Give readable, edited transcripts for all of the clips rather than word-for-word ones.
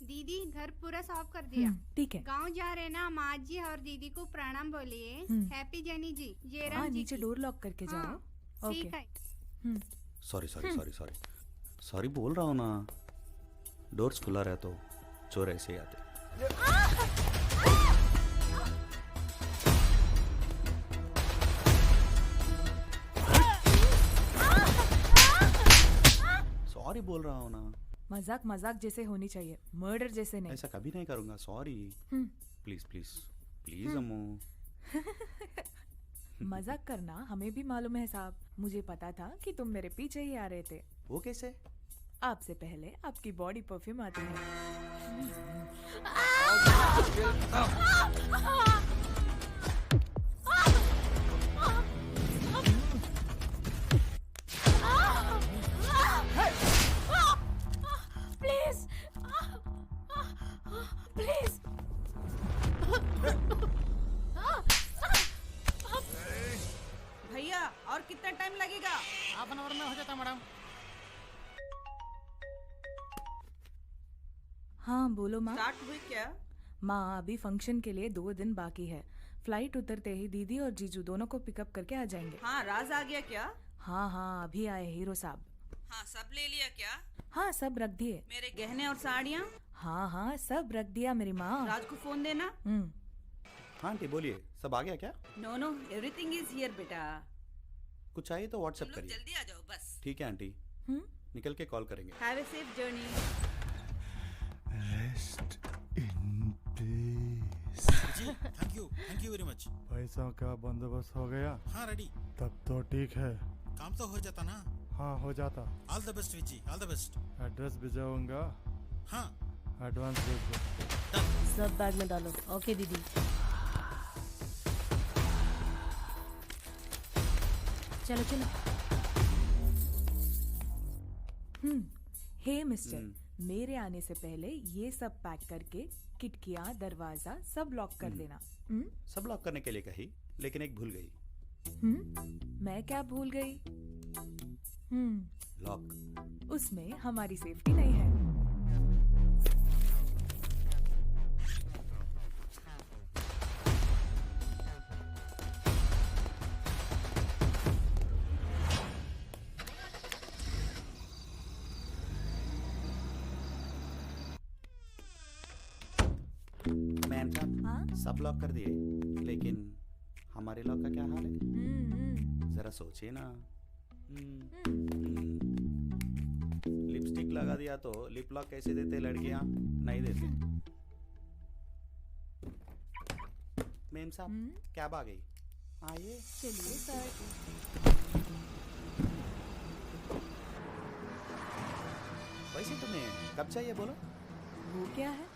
दीदी घर पूरा साफ कर दिया। ठीक है। गांव जा रहे ना, माँ जी और दीदी को प्रणाम बोलिए। हैप्पी जैनी जी, जयराम जी नीचे डोर लॉक करके जाओ। ठीक है। Sorry sorry sorry sorry sorry बोल रहा हूँ ना, डोर्स खुला रहे तो चोर ऐसे ही आते। सॉरी बोल रहा हूँ ना। मजाक मजाक जैसे होनी चाहिए, मर्डर जैसे नहीं। ऐसा कभी नहीं करूँगा, सॉरी। प्लीज प्लीज प्लीज अम्मू। मजाक करना हमें भी मालूम है साहब, मुझे पता था कि तुम मेरे पीछे ही आ रहे थे। वो कैसे? आपसे पहले आपकी बॉडी परफ्यूम आती है। प्लीज प्लीज भैया और कितना टाइम लगेगा? हाफ एन आवर में हो जाता मैडम। हाँ बोलो माँ। स्टार्ट हुई क्या? माँ अभी फंक्शन के लिए 2 दिन बाकी है। फ्लाइट उतरते ही दीदी और जीजू दोनों को पिकअप करके आ जाएंगे। हाँ राज आ गया क्या? हाँ अभी आए हीरो साहब। हाँ सब ले लिया क्या? हाँ सब रख दिए। मेरे गहने और साड़ियाँ? हाँ सब रख दिया मेरी माँ। राज को फोन देना। हाँ आंटी बोलिए, सब आ गया क्या? नो एवरीथिंग इज हियर बेटा। कुछ चाहिए तो व्हाट्सएप करिए। जल्दी आ जाओ बस। ठीक है आंटी, निकल के कॉल करेंगे। Have a safe journey. Rest in peace. जी थैंक यू वेरी मच। पैसों का बंदोबस्त हो गया? हाँ रेडी। तब तो ठीक है। काम तो हो जाता ना? हाँ हो जाता। All the best Viji, all the best. Address भिजवाऊंगा। हाँ एडवांस भेज दो। सब बैग में डालो। ओके दीदी। चलो चलो। हे मिस्टर, मेरे आने से पहले ये सब पैक करके खिड़कियाँ दरवाजा सब लॉक कर देना। सब लॉक करने के लिए कही, लेकिन एक भूल गई। मैं क्या भूल गई? लॉक। उसमें हमारी सेफ्टी नहीं है। मैम साहब सब लॉक कर दिए, लेकिन हमारे लॉक का क्या हाल है? जरा सोचिए ना। लिपस्टिक लगा दिया तो लिप लॉक कैसे देते लड़कियां? नहीं देते। मैम साहब कैब आ गई, आइए। चलिए सर। वैसे तुम्हें कब चाहिए बोलो? वो क्या है?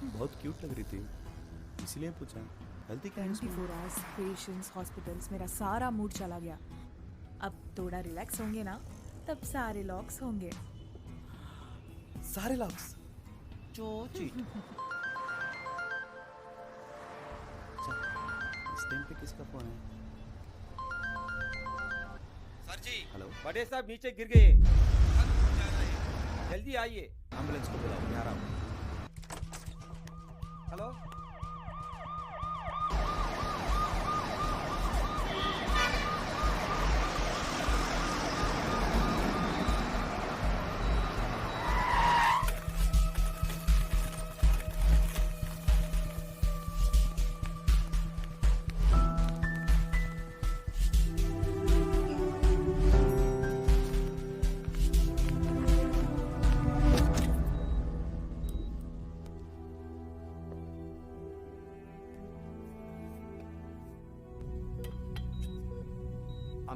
बहुत क्यूट लग रही थी, इसलिए पूछा। गलती क्या है इसमें? 24 आवर्स पेशेंट्स हॉस्पिटल्स, मेरा सारा मूड चला गया। अब थोड़ा रिलैक्स होंगे ना, तब सारे लॉक्स होंगे। सारे लॉक्स? चो चीट। इस टाइम पे किसका फोन है? सर जी। हेलो। बड़े साहब नीचे गिर गए, जल्दी आइए। एम्बुलेंस को बुलाओ, मैं आ रहा हूँ। Hello.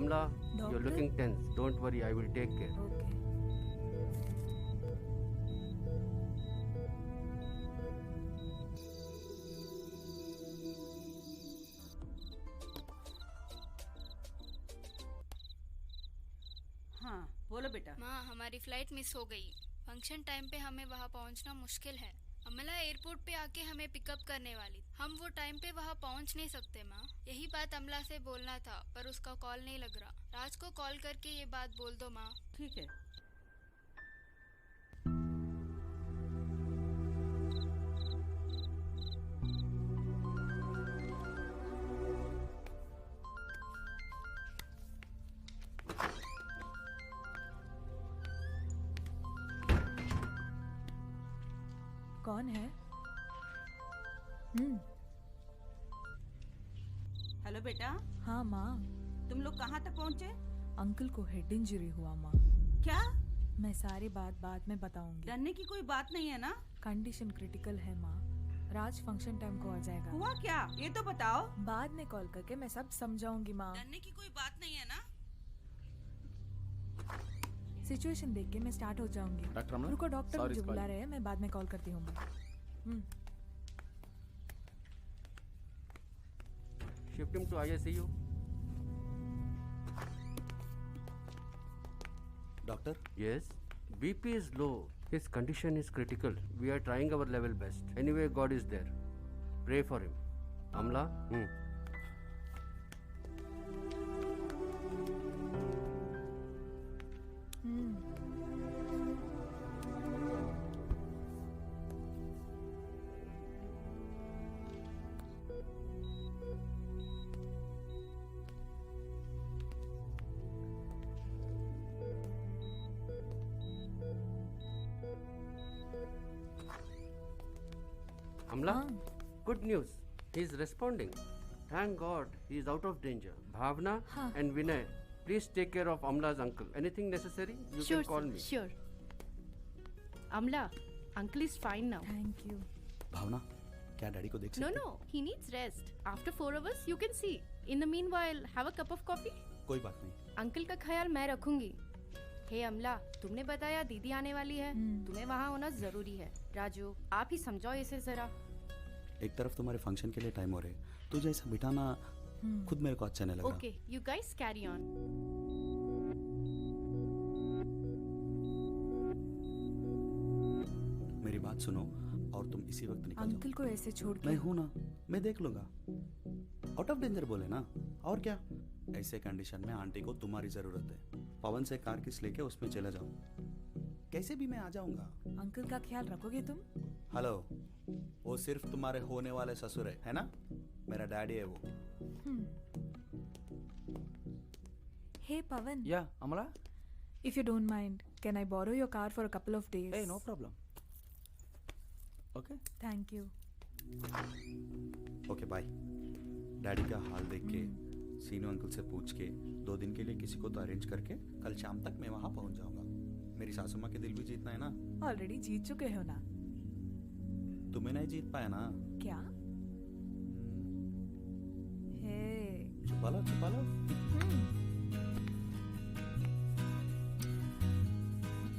Amla, you're Doctor? looking tense. Don't worry, I will take care. Okay हाँ बोलो बेटा। माँ हमारी फ्लाइट मिस हो गई। फंक्शन टाइम पे हमें वहाँ पहुँचना मुश्किल है। अमला एयरपोर्ट पे आके हमें पिकअप करने वाली। हम वो टाइम पे वहाँ पहुँच नहीं सकते माँ। यही बात अमला से बोलना था पर उसका कॉल नहीं लग रहा। राज को कॉल करके ये बात बोल दो माँ। ठीक है। कौन है हेलो बेटा, हाँ माँ तुम लोग कहाँ तक पहुँचे? अंकल को हेड इंजरी हुआ माँ। क्या? मैं सारी बात बाद में बताऊंगी। डरने की कोई बात नहीं है ना? कंडीशन क्रिटिकल है माँ। राज फंक्शन टाइम को आ जाएगा। हुआ क्या ये तो बताओ। बाद में कॉल करके मैं सब समझाऊंगी माँ। डरने की कोई बात नहीं है ना? सिचुएशन देख के मैं स्टार्ट हो जाऊंगी। डॉक्टर अमला, रुको, डॉक्टर sorry, मुझे sorry. बुला रहे हैं, मैं बाद में कॉल करती हूँ। Shift him to ICU. Doctor Yes. BP is low. His condition is critical. We are trying our level best. Anyway, God is there. Pray for him. Amla? Amla? Good news. He is responding. Thank God he is out of danger. Bhavna and Vinay, please take care of Amla's uncle. Anything necessary, you can call me. Sure. Amla, uncle is fine now. Thank you. Bhavna, क्या daddy को देख No, सकते no, he needs rest. After 4 hours, you can see. In the meanwhile, have a cup of coffee. कोई बात नहीं। Uncle का ख्याल मैं रखूंगी। हे अमला, तुमने बताया दीदी आने वाली है। तुम्हें वहाँ होना जरूरी है। राजू, आप ही समझाओ इसे जरा। एक तरफ तुम्हारे फंक्शन के लिए टाइम हो रहे, तुझे ऐसा बिठाना खुद मेरे को अच्छा नहीं लग रहा। Okay, you guys carry on. मेरी बात सुनो और तुम इसी वक्त निकल अंकल जाओ। को ऐसे छोड़ के मैं हूं ना, मैं देख लूंगा। आउट ऑफ डेंजर बोले ना, और क्या। ऐसे कंडीशन में आंटी को तुम्हारी जरूरत है। पवन से कार किस लेके उसमें चले जाओ, कैसे भी मैं आ जाऊंगा। अंकल का ख्याल रखोगे तुम? हेलो, वो सिर्फ तुम्हारे होने वाले ससुर है ना? मेरा डैडी है वो। हे पवन, Yeah, Amala? if you don't mind, can I borrow your car for a couple of days? Hey, no problem. Okay. Thank you. Okay bye. Daddy का हाल देख के सीनू अंकल से पूछ के 2 दिन के लिए किसी को तो अरेंज करके कल शाम तक मैं वहां पहुंच जाऊंगा। मेरी सासू माँ के दिल भी जीतना है ना। ऑलरेडी जीत चुके हो ना? तुम्हें नहीं जीत पाया ना। क्या? हे छुपा लो, छुपा लो।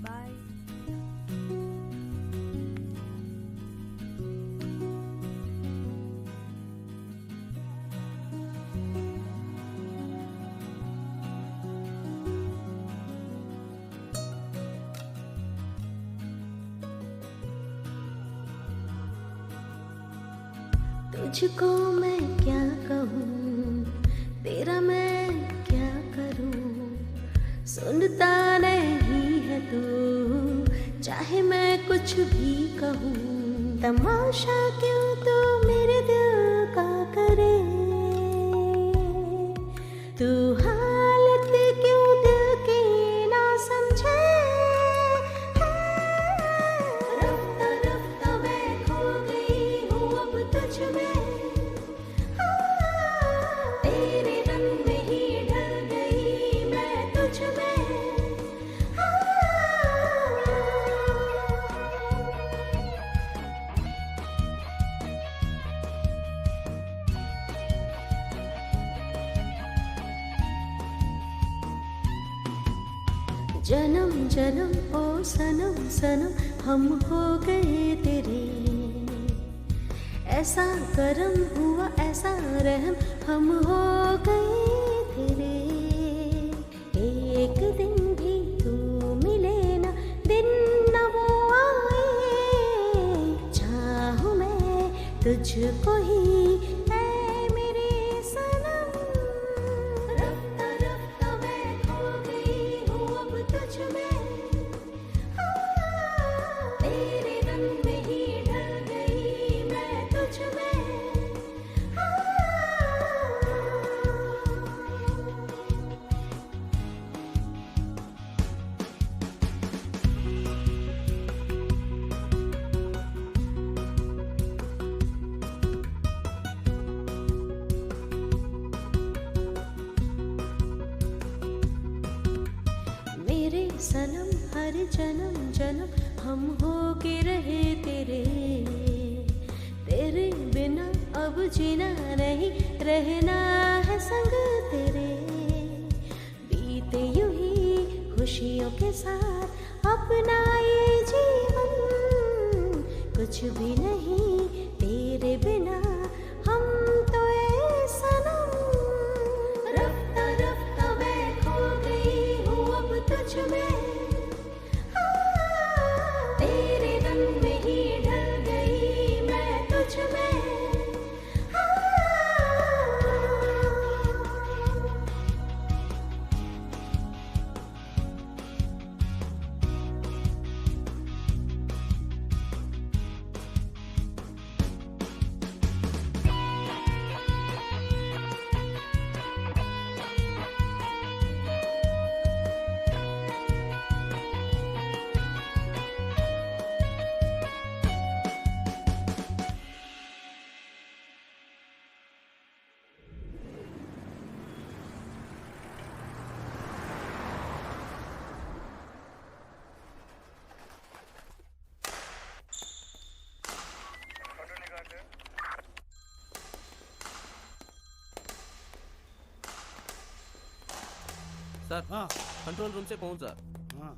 बाय। तुझको मैं क्या कहूँ, तेरा मैं क्या करूँ, सुनता नहीं है तू, चाहे मैं कुछ भी कहूँ। तमाशा क्यों तू मेरे दिल का करे, तू हालत क्यों दिल की ना समझे। रफ्ता रफ्ता मैं खो गई हूँ अब तुझ में, तेरे रंग में ही ढल गई मैं तुझ में। जन्म जन्म ओ सनम सनम हम हो गए तेरे, ऐसा करम हुआ ऐसा रहम हम हो गए तेरे। एक दिन भी तू मिले ना, दिन न वो आए, चाहूं मैं तुझको ही ऐ मेरे सनम। रफ्ता रफ्ता मैं खो गई हूँ अब तुझ में, तेरे रंग में ही ढल गई मैं तुझ में। मेरे सनम हर जन्म जन्म हम हो के रहे तेरे, तेरे बिना अब जीना नहीं रहना है संग तेरे। बीते यूं ही खुशियों के साथ अपना ये जीवन, कुछ भी नहीं तेरे बिना हम तो ए सनम। रफ्ता रफ्ता मैं खो गई हूँ अब तुझ में, तेरे रंग में ही ढल गई मैं तुझ में। सर हाँ कंट्रोल रूम से पहुंचा। हाँ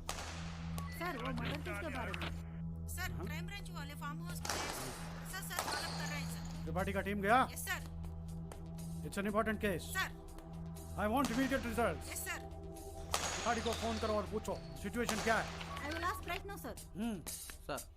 सर वो मर्डर केस के बारे में सर क्राइम ब्रांच वाले फार्म हाउस पर सर सर फॉलो कर रहे हैं सर। त्रिपाठी का टीम गया? Yes sir. It's an important case. Sir I want immediate results. Yes sir. Tripathi को फोन करो और पूछो सिचुएशन क्या है। I will ask right now sir. Sir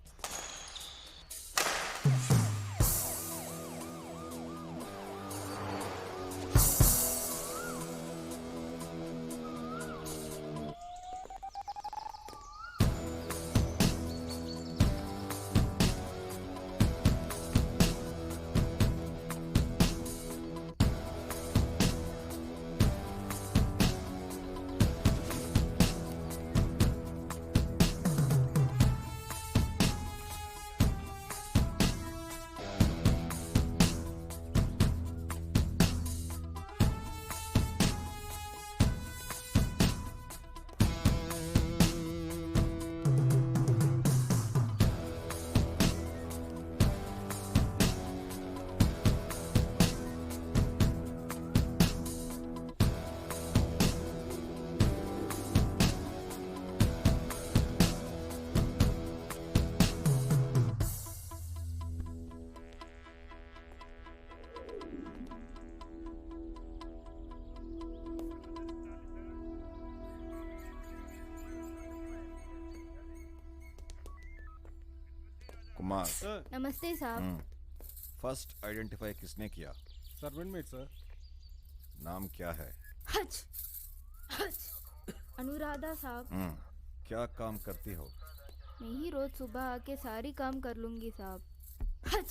Kumar नमस्ते साहब। फर्स्ट आइडेंटिफाई किसने किया? Servant maid sir. नाम क्या है? हच हच अनुराधा साहब। क्या काम करती हो? मैं ही रोज सुबह आके सारी काम कर लूंगी साहब। हच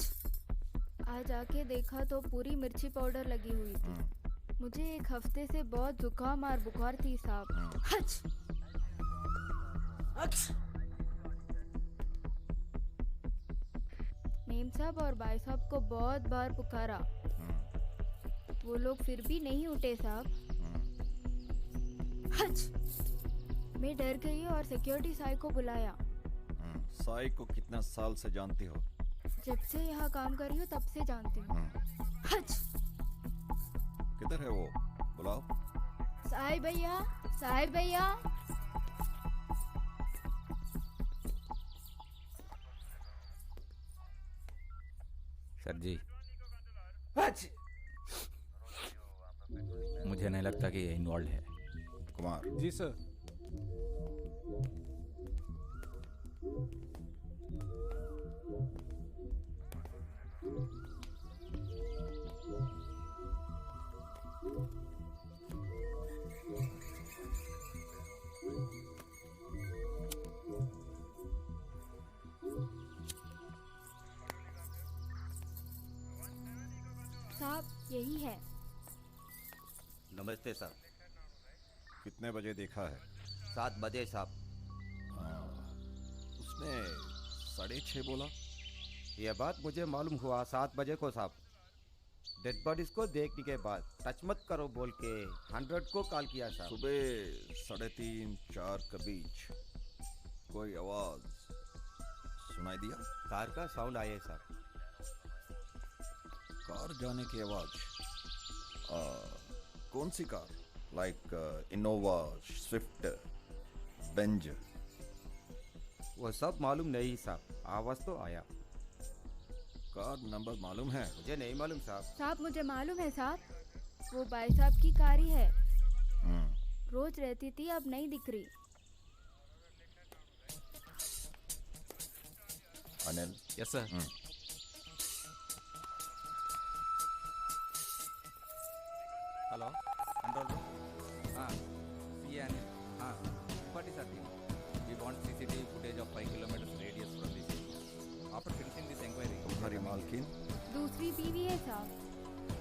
आज आके देखा तो पूरी मिर्ची पाउडर लगी हुई थी। मुझे एक हफ्ते से बहुत जुकाम और बुखार थी साहब। हच मेम साहब और भाई साहब को बहुत बार पुकारा, वो लोग फिर भी नहीं उठे साहब। हच मैं डर गई और सिक्योरिटी साई को बुलाया। साई को कितना साल से जानती हो? जब से यहाँ काम कर रही हूँ तब से जानती हूँ। हच किधर है वो? बुलाओ। साई भैया, साई भैया। सर जी, मुझे नहीं लगता कि ये इन्वॉल्व है। कुमार। जी सर। साहब यही है। नमस्ते साहब। कितने बजे देखा है? 7 बजे साहब। उसने 6:30 बोला। यह बात मुझे मालूम हुआ 7 बजे को साहब। डेड बॉडीज को देखने के बाद टच मत करो बोल के 100 को कॉल किया साहब। सुबह 3:30-4 के बीच कोई आवाज सुनाई दिया? कार का साउंड आया साहब। कार जाने की आवाज? कौन सी car? Like Innova, Swift, Benz? वो सब मालूम नहीं साहब, आवाज तो आया। कार नंबर मालूम है? मुझे नहीं मालूम साहब। साहब मुझे मालूम है साहब, वो भाई साहब की कार ही है। रोज रहती थी, अब नहीं दिख रही। Anil. Yes sir. Hello, control room. हाँ, सी अनिल। हाँ, what is our team? We want CCTV footage of 5 kilometers radius from this area. After finishing this inquiry, तुम्हारी मालकिन? दूसरी बीवी है साहब।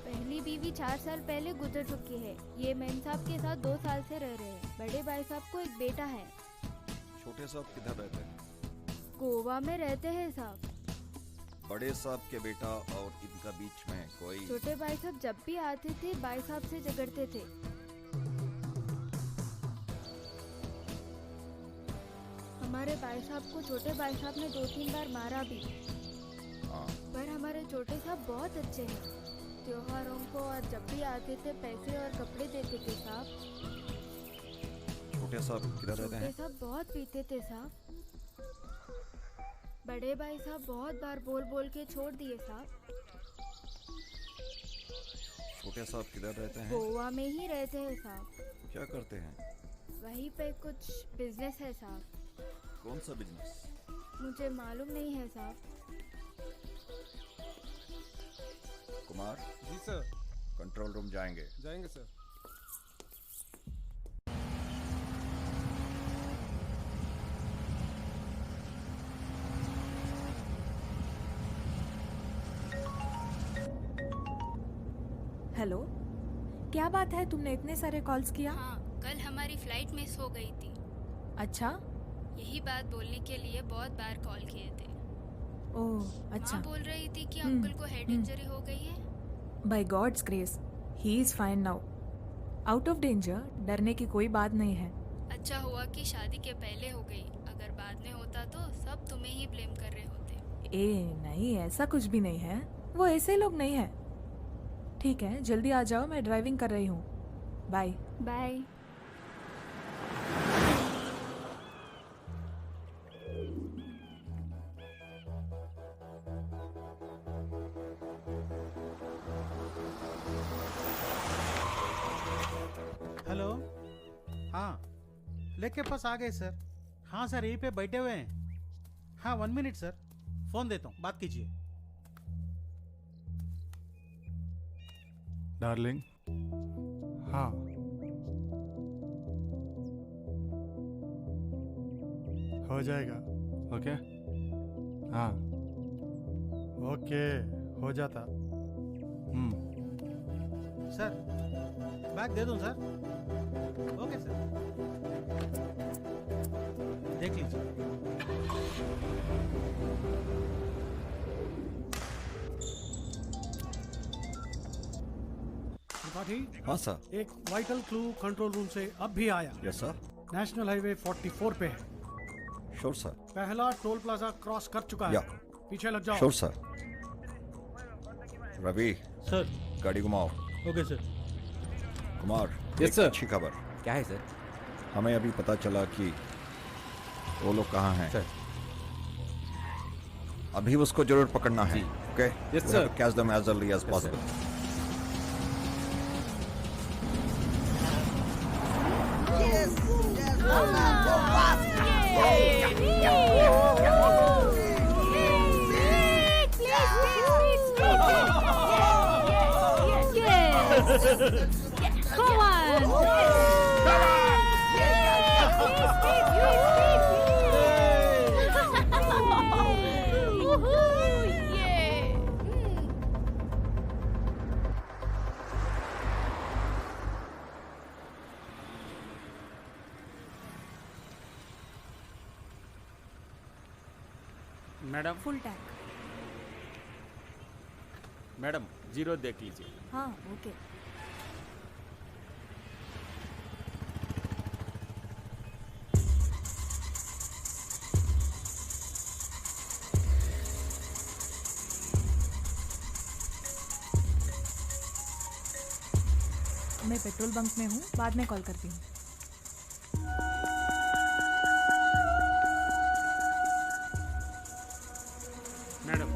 पहली बीवी 4 साल पहले गुजर चुकी है। ये मेन साहब के साथ 2 साल से रह रहे हैं। बड़े भाई साहब को एक बेटा है। छोटे साहब किधर रहते हैं? गोवा में रहते हैं साहब। बड़े साहब के बेटा और इनका बीच में कोई? छोटे भाई साहब जब भी आते थे भाई साहब से झगड़ते थे। हमारे भाई साहब को छोटे भाई साहब ने 2-3 बार मारा भी। पर हमारे छोटे साहब बहुत अच्छे हैं। त्योहारों को और जब भी आते थे पैसे और कपड़े देते थे साहब। छोटे साहब किधर रहते हैं? छोटे साहब बहुत पीते थे साहब। बड़े भाई साहब बहुत बार बोल बोल के छोड़ दिए साहब। छोटे साहब किधर रहते हैं? गोवा में ही रहते हैं साहब। क्या करते हैं? वहीं पे कुछ बिजनेस है साहब। कौन सा बिजनेस? मुझे मालूम नहीं है साहब। कुमार। जी सर। कंट्रोल रूम जाएंगे? जाएंगे सर। हेलो, क्या बात है? तुमने इतने सारे कॉल्स किया? हाँ, कल हमारी फ्लाइट मिस हो गई थी। अच्छा। यही बात बोलने के लिए बहुत बार कॉल किए थे। ओह अच्छा। माँ बोल रही थी कि अंकल को हेड इंजरी हो गई है। By God's grace he is fine now, out of danger. डरने की कोई बात नहीं है। अच्छा हुआ कि शादी के पहले हो गई, अगर बाद में होता तो सब तुम्हें ही ब्लेम कर रहे होते। नहीं, ऐसा कुछ भी नहीं है। वो ऐसे लोग नहीं है। ठीक है, जल्दी आ जाओ, मैं ड्राइविंग कर रही हूँ। Bye bye. हेलो। हाँ, लेके पास आ गए सर। हाँ सर, यहीं पे बैठे हुए हैं। हाँ 1 मिनट सर, फोन देता हूँ, बात कीजिए। डार्लिंग। हाँ, हो जाएगा। ओके। हाँ ओके, हो जाता। सर बैग दे दूं सर? ओके सर, देख लीजिए। त्रिपाठी। हाँ सर। एक वाइटल क्लू कंट्रोल रूम से अब भी आया। Yes sir. नेशनल हाईवे 44 पे है। Sure sir. पहला टोल प्लाजा क्रॉस कर चुका है। पीछे लग जाओ। Sure sir. रवि सर, गाड़ी घुमाओ। Okay sir. Kumar. Yes sir. अच्छी खबर। क्या है सर? हमें अभी पता चला कि वो लोग कहाँ हैं। सर, अभी उसको जरूर पकड़ना है। Okay. Yes, We sir. have to catch them as early as possible. Go on! Madam full tank. Madam zero देख लीजिए। हाँ ओके। मैं पेट्रोल बंक में हूँ, बाद में कॉल करती हूँ। मैडम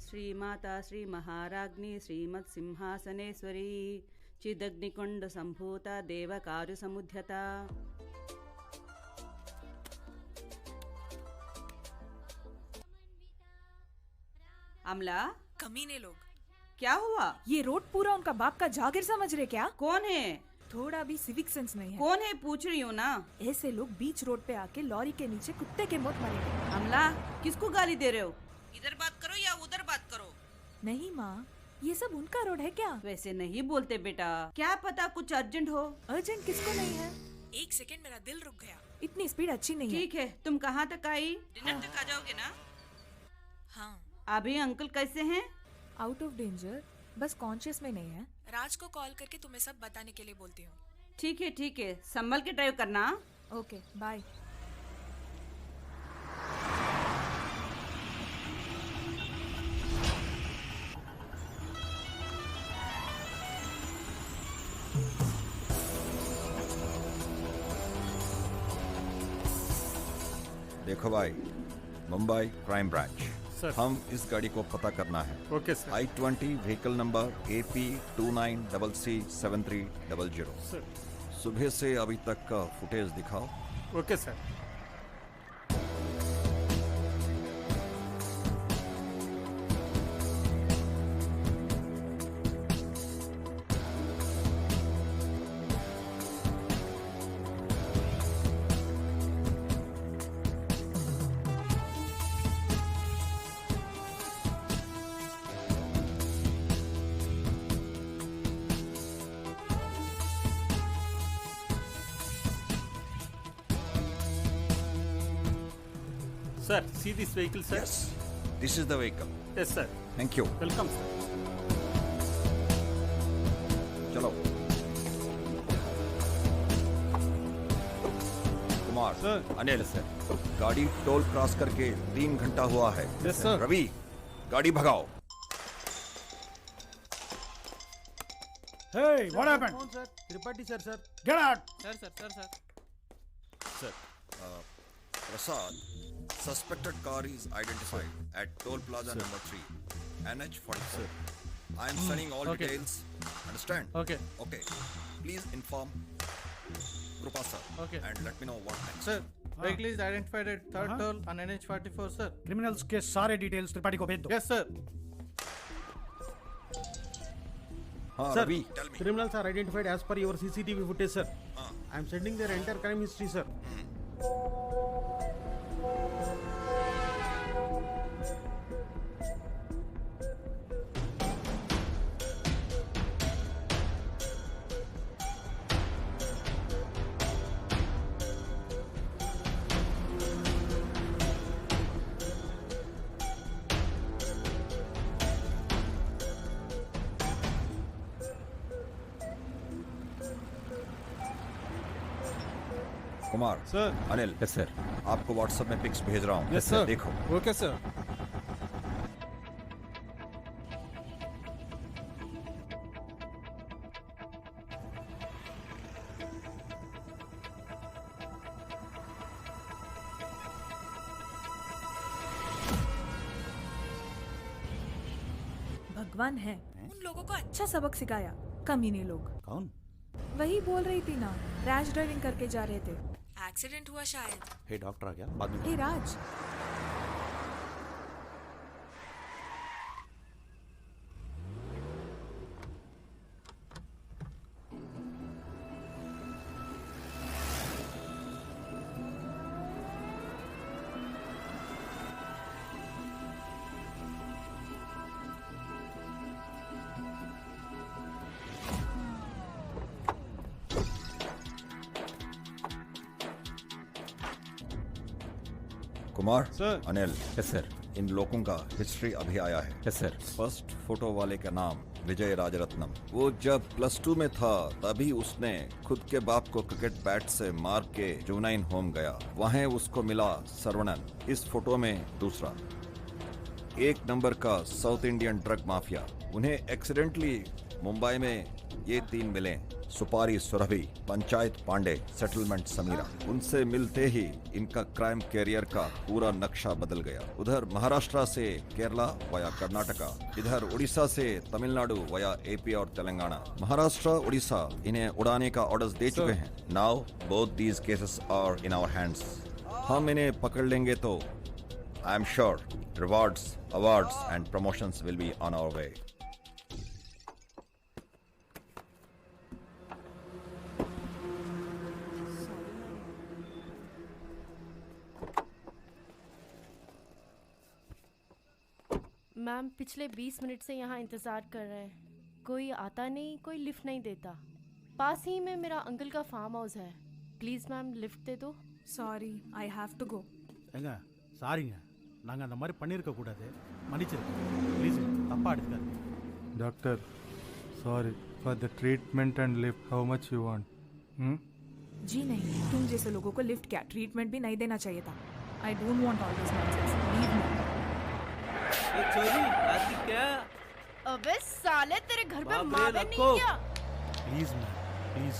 श्रीमाता श्री महाराज्ञी श्रीमत् सिंहासनेश्वरी चिदग्निकुंड संभूता देव कार्य समुद्यता। अमला कमीने लोग। क्या हुआ? ये रोड पूरा उनका बाप का जागीर समझ रहे क्या? कौन है? थोड़ा भी सिविक सेंस नहीं है। कौन है पूछ रही हूँ ना। ऐसे लोग बीच रोड पे आके लॉरी के नीचे कुत्ते के मौत मारेंगे। अमला किसको गाली दे रहे हो? इधर बात करो या उधर बात करो। नहीं माँ, ये सब उनका रोड है क्या? वैसे नहीं बोलते बेटा, क्या पता कुछ अर्जेंट हो। अर्जेंट किसको नहीं है? एक सेकंड मेरा दिल रुक गया। इतनी स्पीड अच्छी नहीं है। ठीक है, तुम कहाँ तक आई? डिनर तक आ जाओगे ना? हाँ। अभी अंकल कैसे हैं? आउट ऑफ डेंजर, बस कॉन्शियस में नहीं है। राज को कॉल करके तुम्हें सब बताने के लिए बोलती हूँ। ठीक है, संभल के ड्राइव करना। Okay, bye. देखो भाई, मुंबई क्राइम ब्रांच सर। हम इस गाड़ी को पता करना है। Okay sir. I-20 vehicle number AP29CC7300। Sir. सुबह से अभी तक का फुटेज दिखाओ। Okay sir. Sir, see this vehicle, sir? Yes, this is the vehicle. Yes, sir. Thank you. Welcome, sir. चलो। कुमार, अनिल सर, गाड़ी टोल क्रॉस करके 3 घंटा हुआ है। Yes, sir. रवि, गाड़ी भगाओ। Hey, what happened? Sir, Tripathi sir. Get out. Sir Sir, Prasad, suspected car is identified at toll plaza number 3, NH44. I am sending all Okay. details. Understand? Okay. Okay. Please inform Krupa sir. Okay. And let me know what next. Sir, vehicle is identified at third toll on NH44, sir. Criminals के सारे details Tripathi को भेज दो। Yes, sir. हाँ, Sir, Ravi, tell me. criminals are identified as per your CCTV footage, sir. I am sending their entire crime history, sir. Kumar sir. Anil yes sir. आपको WhatsApp में pics भेज रहा हूँ। Yes, sir. देखो। Okay, sir. भगवान है, उन लोगों को अच्छा सबक सिखाया। कमीने लोग। कौन? वही बोल रही थी ना, रैश ड्राइविंग करके जा रहे थे। एक्सीडेंट हुआ शायद। हे डॉक्टर आ गया बाद में। Hey Raj, Kumar sir. Anil, yes sir. इन लोगों का हिस्ट्री अभी आया है। Yes sir. फर्स्ट फोटो वाले का नाम विजय राजरत्नम। वो जब +2 में था तभी उसने खुद के बाप को क्रिकेट बैट से मार के जुवेनाइन होम गया। वहाँ उसको मिला सरवणन। इस फोटो में दूसरा 1 नंबर का साउथ इंडियन ड्रग माफिया। उन्हें एक्सीडेंटली मुंबई में ये 3 मिले, सुपारी सुरभि, पंचायत पांडे, सेटलमेंट समीरा। उनसे मिलते ही इनका क्राइम कैरियर का पूरा नक्शा बदल गया। उधर महाराष्ट्र से केरला वया कर्नाटका, इधर उड़ीसा से तमिलनाडु वया AP और तेलंगाना। महाराष्ट्र उड़ीसा इन्हें उड़ाने का ऑर्डर्स दे चुके हैं। Now both these cases are in our hands. हम इन्हें पकड़ लेंगे तो I am sure rewards, awards and promotions will be on our way. Ma'am, पिछले 20 मिनट से यहाँ इंतज़ार कर रहे हैं। कोई आता नहीं, कोई लिफ्ट नहीं देता। पास ही में मेरा अंकल का फार्म हाउस है। प्लीज़ मैम, लिफ्ट दे दो। Sorry, I have to go. ஏங்க சாரிங்க, நாங்கள் அந்த மாதிரி பண்ணியிருக்க கூடாது, மன்னிச்சிருக்கோம். ப்ளீஸ் தப்பாக எடுத்துக்காதீங்க. Doctor, sorry for the treatment and lift. How much you want? जी नहीं, तुम जैसे लोगों को लिफ्ट क्या ट्रीटमेंट भी नहीं देना चाहिए था. I don't want all this nonsense. Leave me. ये चोरी आज की क्या? अबे साले तेरे घर पे बाप रे, माँ बहन रखो। नहीं क्या? Please ma'am please.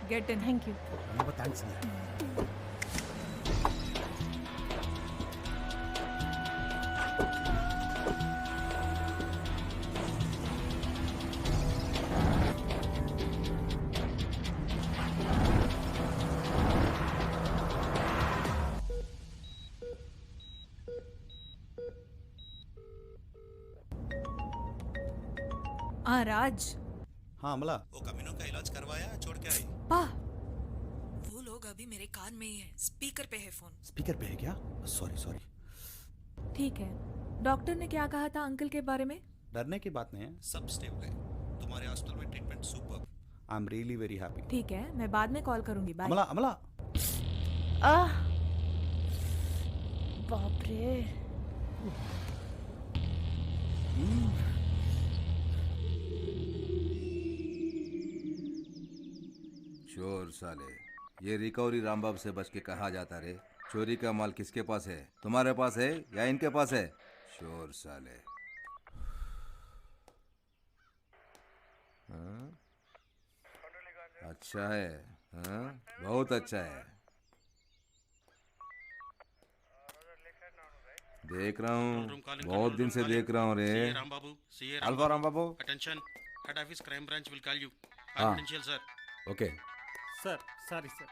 Get in. Thank you. Thanks ma'am. Raj. हाँ अमला. वो कमीनों का इलाज करवाया छोड़ के आई. वो लोग अभी मेरे कान में ही है. स्पीकर पे है फोन. स्पीकर पे है क्या? Sorry sorry. ठीक है. डॉक्टर ने क्या कहा था अंकल के बारे में? डरने की बात नहीं है, सब स्टेबल है. तुम्हारे हॉस्पिटल में treatment superb. I am really very happy. ठीक है, मैं बाद में कॉल करूंगी. बाय. अमला अमला. बाप रे. चोर साले, ये रिकवरी रामबाब से बच के कहा जाता रे. चोरी का माल किसके पास है? तुम्हारे पास है या इनके पास है? चोर साले. हाँ? अच्छा है. हाँ? बहुत अच्छा है. देख रहा हूँ, बहुत दिन से देख रहा हूँ रे. Alpha Rambabu. Attention, head office crime branch will call you. हाँ. Confidential sir. Okay. Sir sorry sir.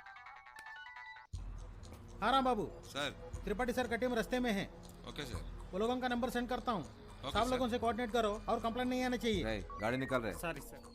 हाँ राम बाबू. सर. त्रिपाठी सर का टीम रास्ते में है. Okay sir. वो लोगों का नंबर सेंड करता हूँ. ओके, सब लोगों से कोऑर्डिनेट करो और कंप्लेंट नहीं आना चाहिए. नहीं, गाड़ी निकाल रहे. Sorry sir.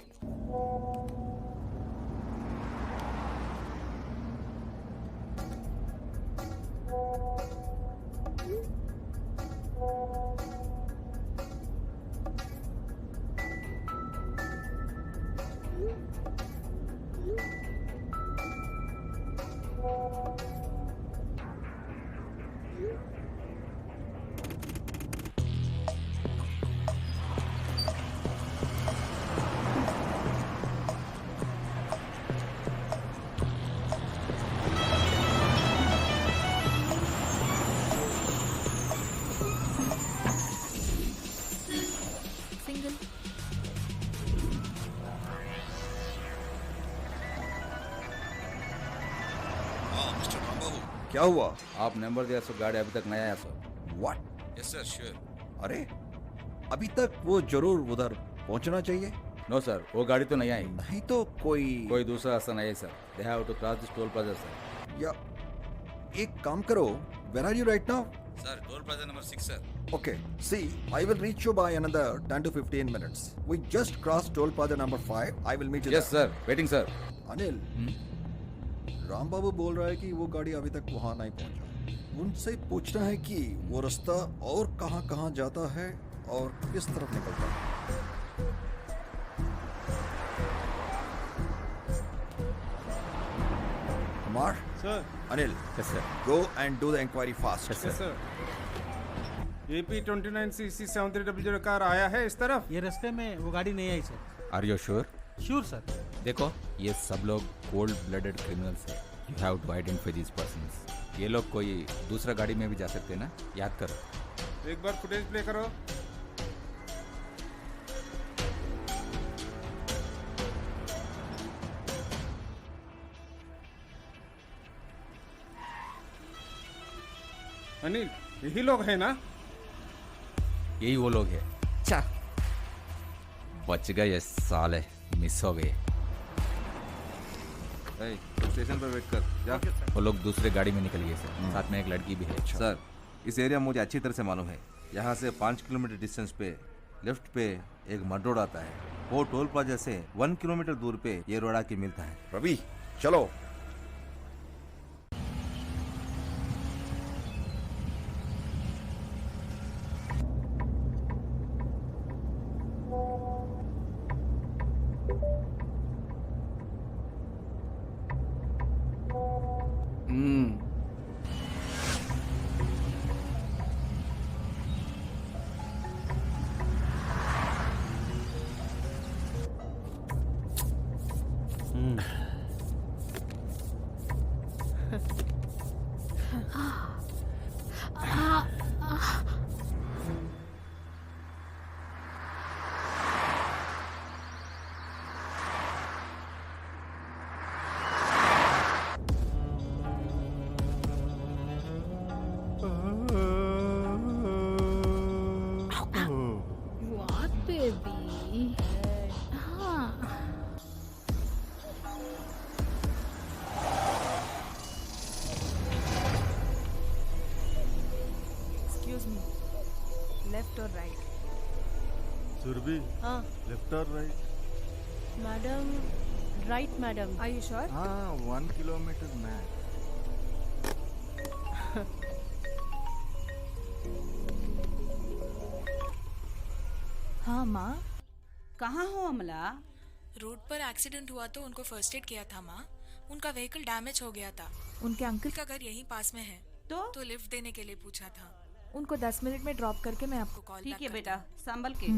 क्या हुआ? आप नंबर दिया सो गाड़ी अभी तक नहीं आया sir. What? Yes sir sure. अरे अभी तक वो जरूर उधर पहुंचना चाहिए. नो सर, वो गाड़ी तो नहीं आई. नहीं तो कोई दूसरा रास्ता नहीं है sir. They have to cross this toll plaza sir. या एक काम करो. Where are you right now? Sir toll plaza number 6 sir. Okay, see, I will reach you by another 10 to 15 minutes. We just crossed toll plaza number 5. I will meet you Yes there. sir, waiting sir. Anil, Ram Babu बोल रहा है कि वो गाड़ी अभी तक वहाँ नहीं पहुँचा. उनसे पूछना है कि वो रास्ता और कहाँ जाता है और किस तरफ निकलता है. Kumar? Sir. Anil? Yes sir. Go and do the inquiry fast. Yes sir. AP 29CC 7300 car आया है इस तरफ. ये रास्ते में वो गाड़ी नहीं आई sir. Are you sure? Sure sir. देखो, ये सब लोग कोल्ड ब्लडेड क्रिमिनल्स हैं. You have to identify these persons. ये लोग कोई दूसरा गाड़ी में भी जा सकते हैं ना. याद करो. एक बार फुटेज प्ले करो. अनिल, यही लोग हैं ना? यही वो लोग हैं. अच्छा, बच गए ये साले. मिस हो गए. स्टेशन पर वेट कर जा. वो लोग दूसरे गाड़ी में निकल गए सर. साथ में एक लड़की भी है. सर, इस एरिया मुझे अच्छी तरह से मालूम है. यहाँ से 5 किलोमीटर डिस्टेंस पे लेफ्ट पे एक मड रोड आता है. वो टोल प्लाजा से 1 किलोमीटर दूर पे ये रोड आके मिलता है. रवि, चलो. अभी हाँ लेफ्ट और right? Madam right madam. Are you sure? हाँ 1 किलोमीटर मैक्स। हाँ माँ। कहाँ हो अमला? रोड पर एक्सीडेंट हुआ तो उनको फर्स्ट एड किया था माँ। उनका व्हीकल डैमेज हो गया था। उनके अंकल का घर यहीं पास में है तो लिफ्ट देने के लिए पूछा था। उनको 10 मिनट में ड्रॉप करके मैं आपको कॉल ठीक है बेटा, संभल के।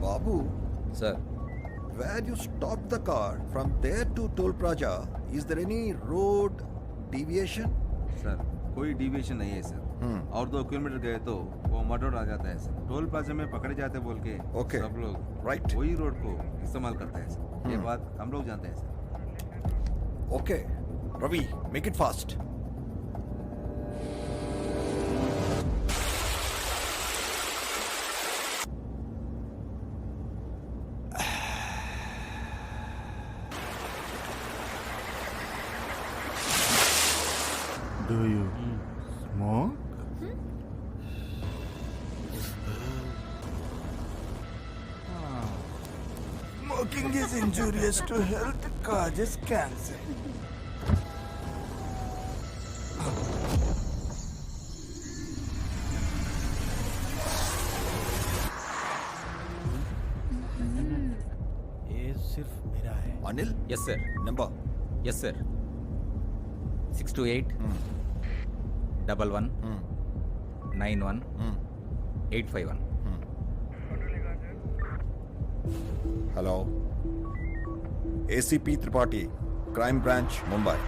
Babu, sir, where you stopped the car from there to Toll Plaza, is there any road deviation? Sir कोई डिविएशन नहीं है सर। और 2 किलोमीटर गए तो वो मड रोड आ जाता है सर। टोल प्लाजा में पकड़े जाते बोल के सब लोग राइट वही रोड को इस्तेमाल करते हैं सर। ये बात हम लोग जानते हैं sir. Okay Ravi, make it fast. Do you smoke? Smoking is injurious to health, causes cancer. ये सिर्फ मेरा है। Anil? Yes sir. Number? Yes sir. 628 11 91 851। Hello, ACP Tripathi, crime branch, Mumbai.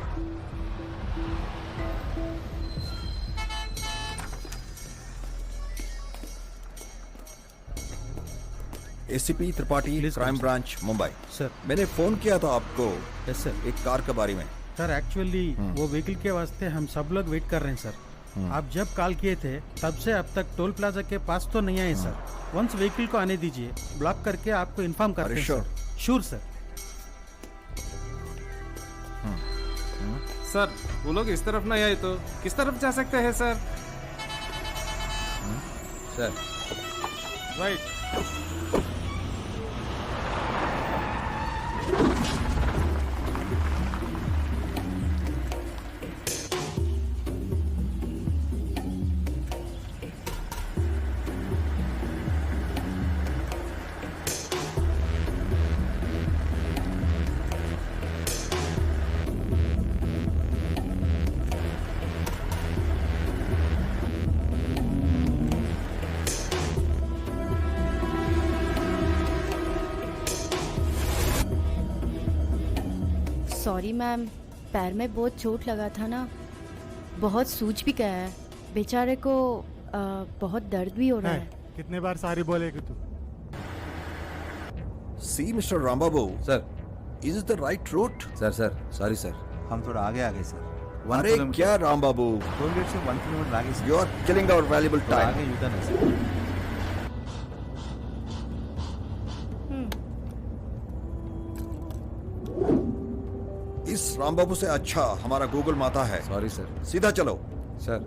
ACP Tripathi, crime branch, Mumbai. Sir, मैंने फोन किया था आपको। Yes sir. एक car के बारे में। सर एक्चुअली वो व्हीकल के वास्ते हम सब लोग वेट कर रहे हैं सर। आप जब कॉल किए थे तब से अब तक टोल प्लाजा के पास तो नहीं आए सर। वंस व्हीकल को आने दीजिए, ब्लॉक करके आपको इन्फॉर्म करते हैं सर। Sure sir. सर वो लोग इस तरफ नहीं आए तो किस तरफ जा सकते हैं sir? Sir right. Sorry ma'am, पैर में बहुत चोट लगा था ना, बहुत सूज भी गया है। बेचारे को बहुत दर्द भी हो रहा है। कितने बार सॉरी बोलेगी तू? See mister Rambabu. Sir, is it the right route? Sir sorry sir, हम थोड़ा आगे आ गए सर। अरे क्या रामबाबू, टोल गेट से 1 किलोमीटर आगे sir. You are killing our valuable time. आगे यूटर्न है सर। इस रामबाबू से अच्छा हमारा गूगल माता है। Sorry sir. सीधा चलो sir.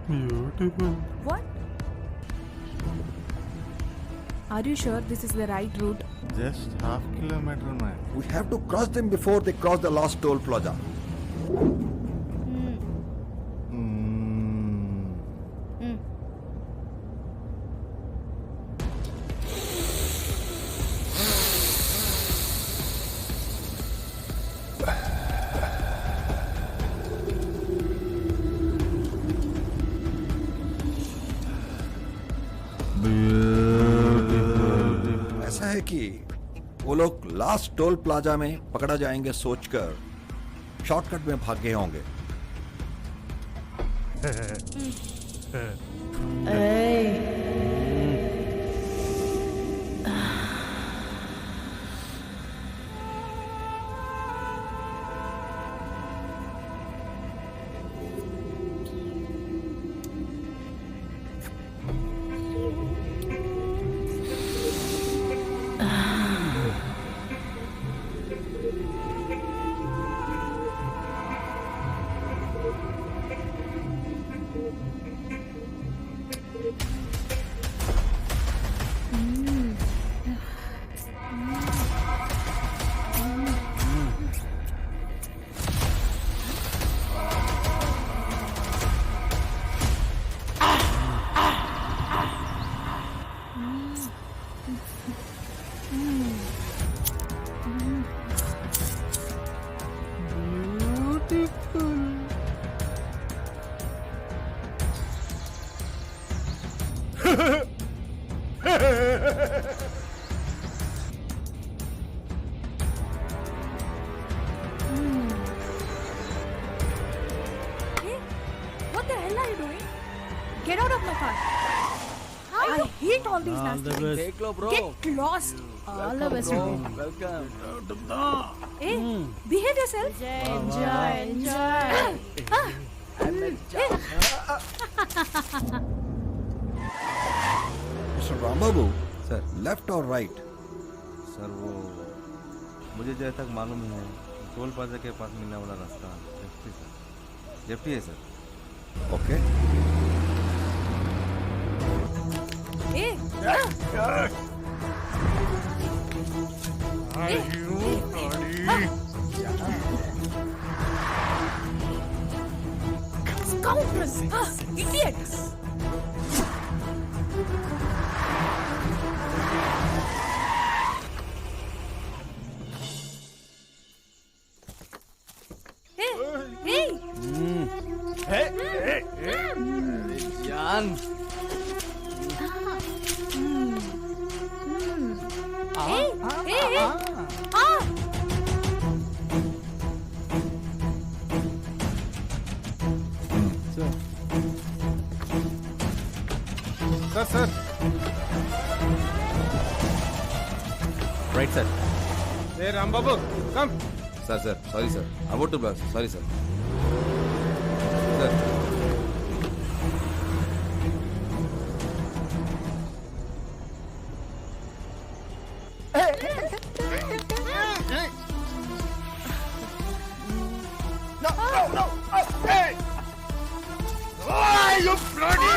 Beautiful. What? Are you sure this is the right route? Just half kilometer man. We have to cross them before they cross the last toll plaza. ऐसा है कि वो लोग लास्ट टोल प्लाजा में पकड़ा जाएंगे सोचकर शॉर्टकट में भाग गए होंगे। Hey, what the hell are you doing? Get out of my car. I hate all these All nasty the things. best. Take lo, bro. Get lost. All the best. Welcome, bro. Welcome. Hey, behave yourself. Enjoy. Mr. Rambabu, sir, left or right? Sir वो मुझे जहाँ तक मालूम है toll plaza के पास मिलने वाला रास्ता लेफ्ट है sir Okay. Hey. Scoundrels! Idiots! Hey! Hey! जान Hey! सर राइट सर ए Rambabu come sir sorry sir about to blast sorry sir sir No! Hey! Why you bloody?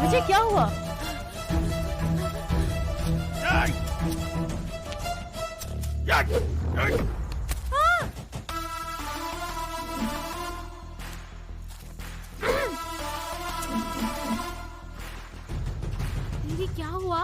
मुझे क्या हुआ? दीदी क्या हुआ?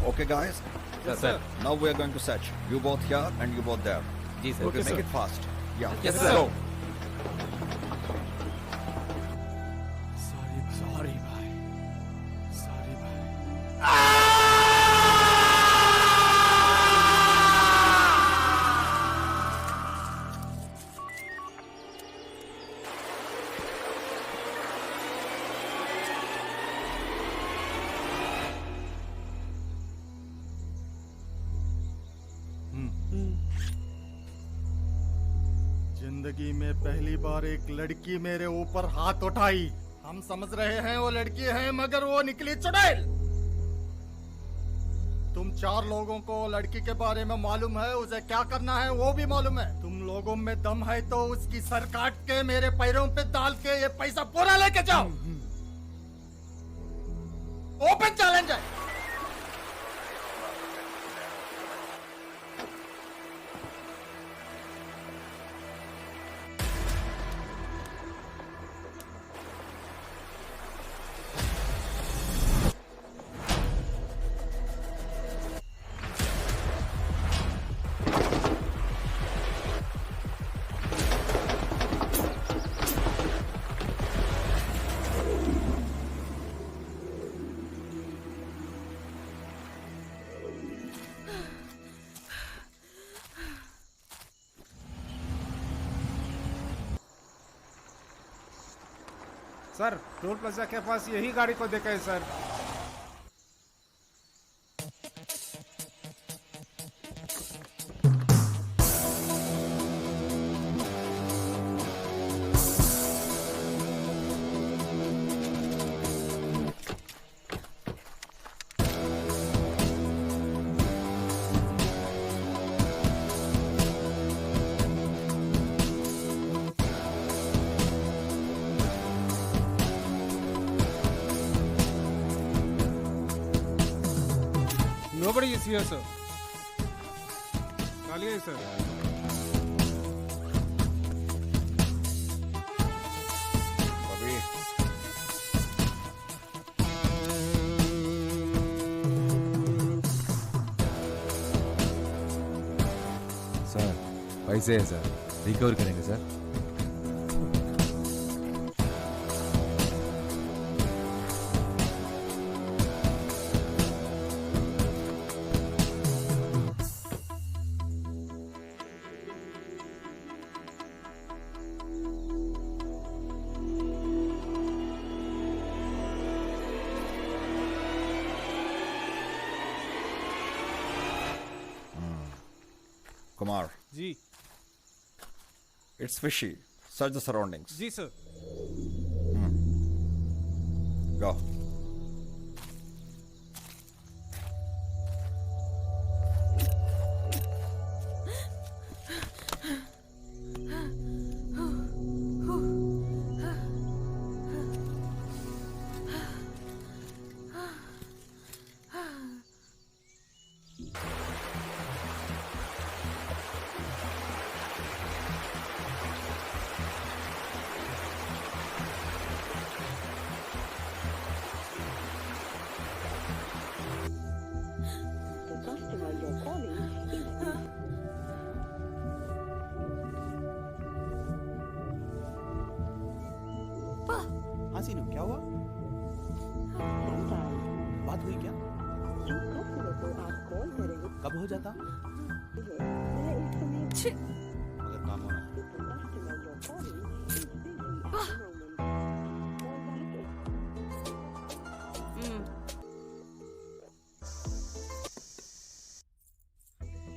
Okay, guys. Yes, sir. Now we are going to search. You both here and you both there. जी sir Okay, make it fast. Yeah. Yes, sir. Go. Sorry, bhai. Sorry, bhai. जिंदगी में पहली बार एक लड़की मेरे ऊपर हाथ उठाई। हम समझ रहे हैं वो लड़की है, मगर वो निकली चुड़ैल। तुम 4 लोगों को लड़की के बारे में मालूम है, उसे क्या करना है वो भी मालूम है। तुम लोगों में दम है तो उसकी सर काट के मेरे पैरों पे डाल के ये पैसा पूरा लेके जाओ। ओपन चैलेंज है। सर टोल प्लाजा के पास यही गाड़ी को देखा है sir. Nobody is here, sir. खाली है सर। अभी सर पैसे है सर, रिकवर करेंगे सर। Kumar. जी। It's fishy. Search the surroundings. जी सर। Go. हाँ सीनू, क्या हुआ? बात हुई क्या? कब हो जाता? मगर काम होना है।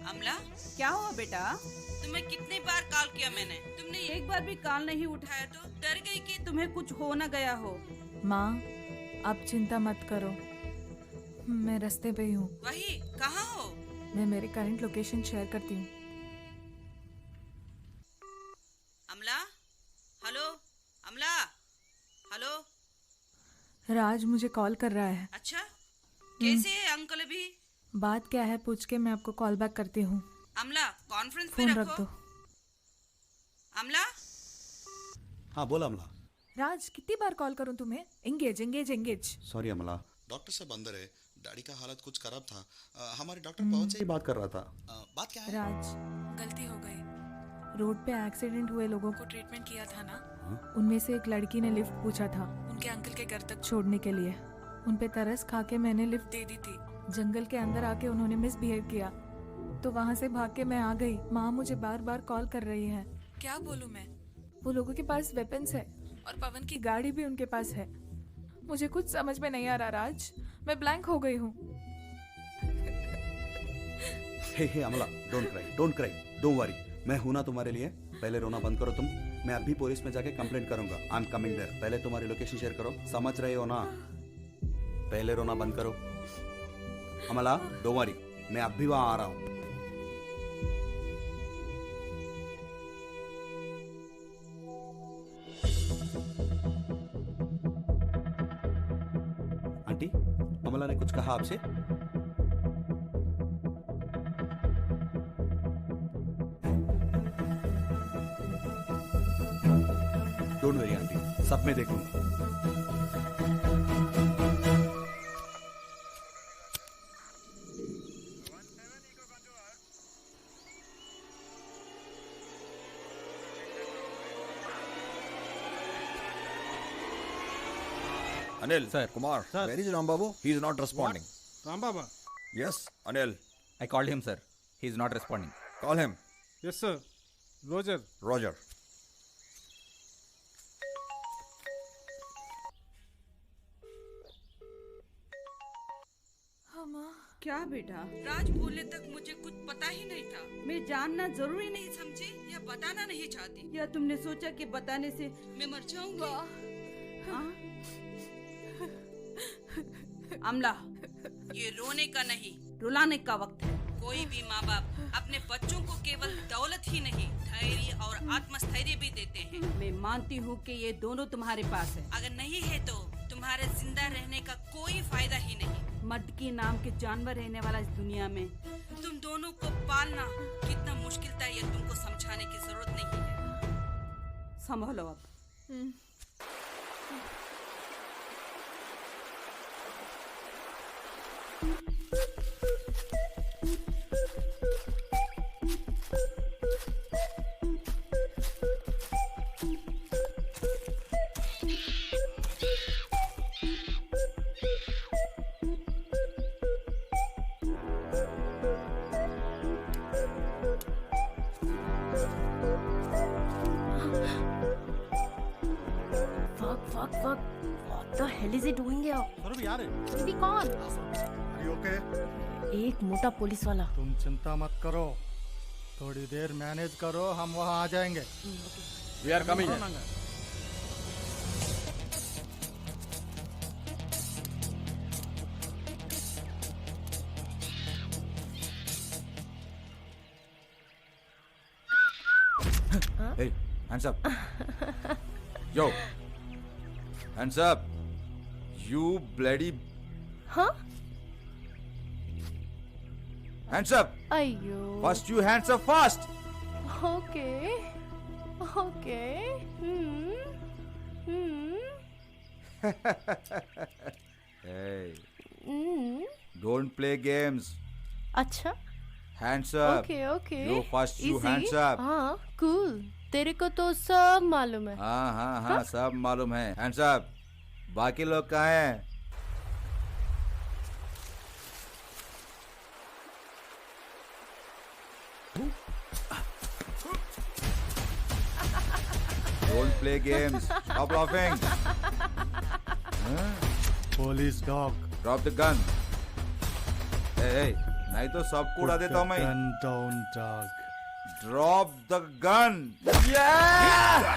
अमला, क्या हुआ बेटा? तुम्हें कितनी बार कॉल किया मैंने, तुमने एक बार भी कॉल नहीं उठाया तो डर गई कि तुम्हें कुछ हो न गया हो। माँ, आप चिंता मत करो, मैं रास्ते पे ही हूँ। वही, कहाँ हो? मैं मेरी करंट लोकेशन शेयर करती हूँ। अमला, हेलो, अमला, हेलो। राज मुझे कॉल कर रहा है। अच्छा, कैसे है अंकल अभी? बात क्या है पूछ के मैं आपको कॉल बैक करती हूँ। अमला, कॉन्फ्रेंस पे फोन रखो। रख दो। अमला, हाँ बोल अमला। राज, कितनी बार कॉल करूँ तुम्हें? Engage engage engage. सॉरी अमला। डॉक्टर साहब अंदर है, डैडी का हालत कुछ खराब था। हमारे डॉक्टर पवन से ही बात कर रहा था। बात क्या है? राज, गलती हो गई। रोड पे एक्सीडेंट हुए लोगों को ट्रीटमेंट किया था ना, उनमें से एक लड़की ने लिफ्ट पूछा था उनके अंकल के घर तक छोड़ने के लिए। उन पे तरस खा के मैंने लिफ्ट दे दी थी। जंगल के अंदर आके उन्होंने मिसबिहेव किया तो वहाँ से भाग के मैं आ गई। माँ मुझे बार बार कॉल कर रही है। क्या बोलूं मैं? वो लोगों के पास वेपन्स है और पवन की गाड़ी भी उनके पास है। मुझे कुछ समझ में नहीं आ रहा राज, मैं ब्लैंक हो गई हूँ। हे अमला, डोंट क्राई, डोंट वरी। मैं हूं ना तुम्हारे लिए। पहले रोना बंद करो तुम। मैं अभी पुलिस में जाके कंप्लेंट करूंगा। I am coming there. पहले तुम्हारी लोकेशन शेयर करो, समझ रहे हो ना? पहले रोना बंद करो। अमला डोंट वरी, मैं अब भी वहां आ रहा हूँ। आंटी, अमला ने कुछ कहा आपसे? डोंट वरी आंटी, सब मैं देखूंगा। Anil, sir. Kumar, Sir. where is Rambabu? He is not responding. Rambaba. Yes, Anil. I called him, sir. He is not responding. Call him. Yes, sir. Roger. Roger. क्या बेटा, राज बोले तक मुझे कुछ पता ही नहीं था। मैं जानना जरूरी नहीं समझी या बताना नहीं चाहती, या तुमने सोचा कि बताने से मैं मर जाऊंगी? हाँ? अमला, ये रोने का नहीं, रुलाने का वक्त है। कोई भी माँ बाप अपने बच्चों को केवल दौलत ही नहीं, धैर्य और आत्मस्थैर्य भी देते हैं। मैं मानती हूँ कि ये दोनों तुम्हारे पास है। अगर नहीं है तो तुम्हारे जिंदा रहने का कोई फायदा ही नहीं। मटकी नाम के जानवर रहने वाला इस दुनिया में तुम दोनों को पालना कितना मुश्किल था, ये तुमको समझाने की जरूरत नहीं है। संभालो अब। What the hell is he doing here? दीदी कौन? ओके? एक मोटा पुलिस वाला। तुम चिंता मत करो, थोड़ी देर मैनेज करो, हम वहाँ आ जाएंगे। We are coming. Hey, hands up. Yo. Hands up. You bloody... Huh? Hands up. Ayyo. First you hands up fast. Okay. Okay. Hey. Hmm. Don't play games. अच्छा. Hands up. Okay, okay. You first you Easy. hands up. हाँ, cool. तेरे को तो सब मालूम है। हाँ, सब मालूम है। Hands up. बाकी लोग कहाँ हैं? Don't play games. Stop laughing. Police dog. Drop the gun. Hey, नहीं तो सबको उड़ा देता हूँ मैं। Gun down, dog. Drop the gun. Yeah!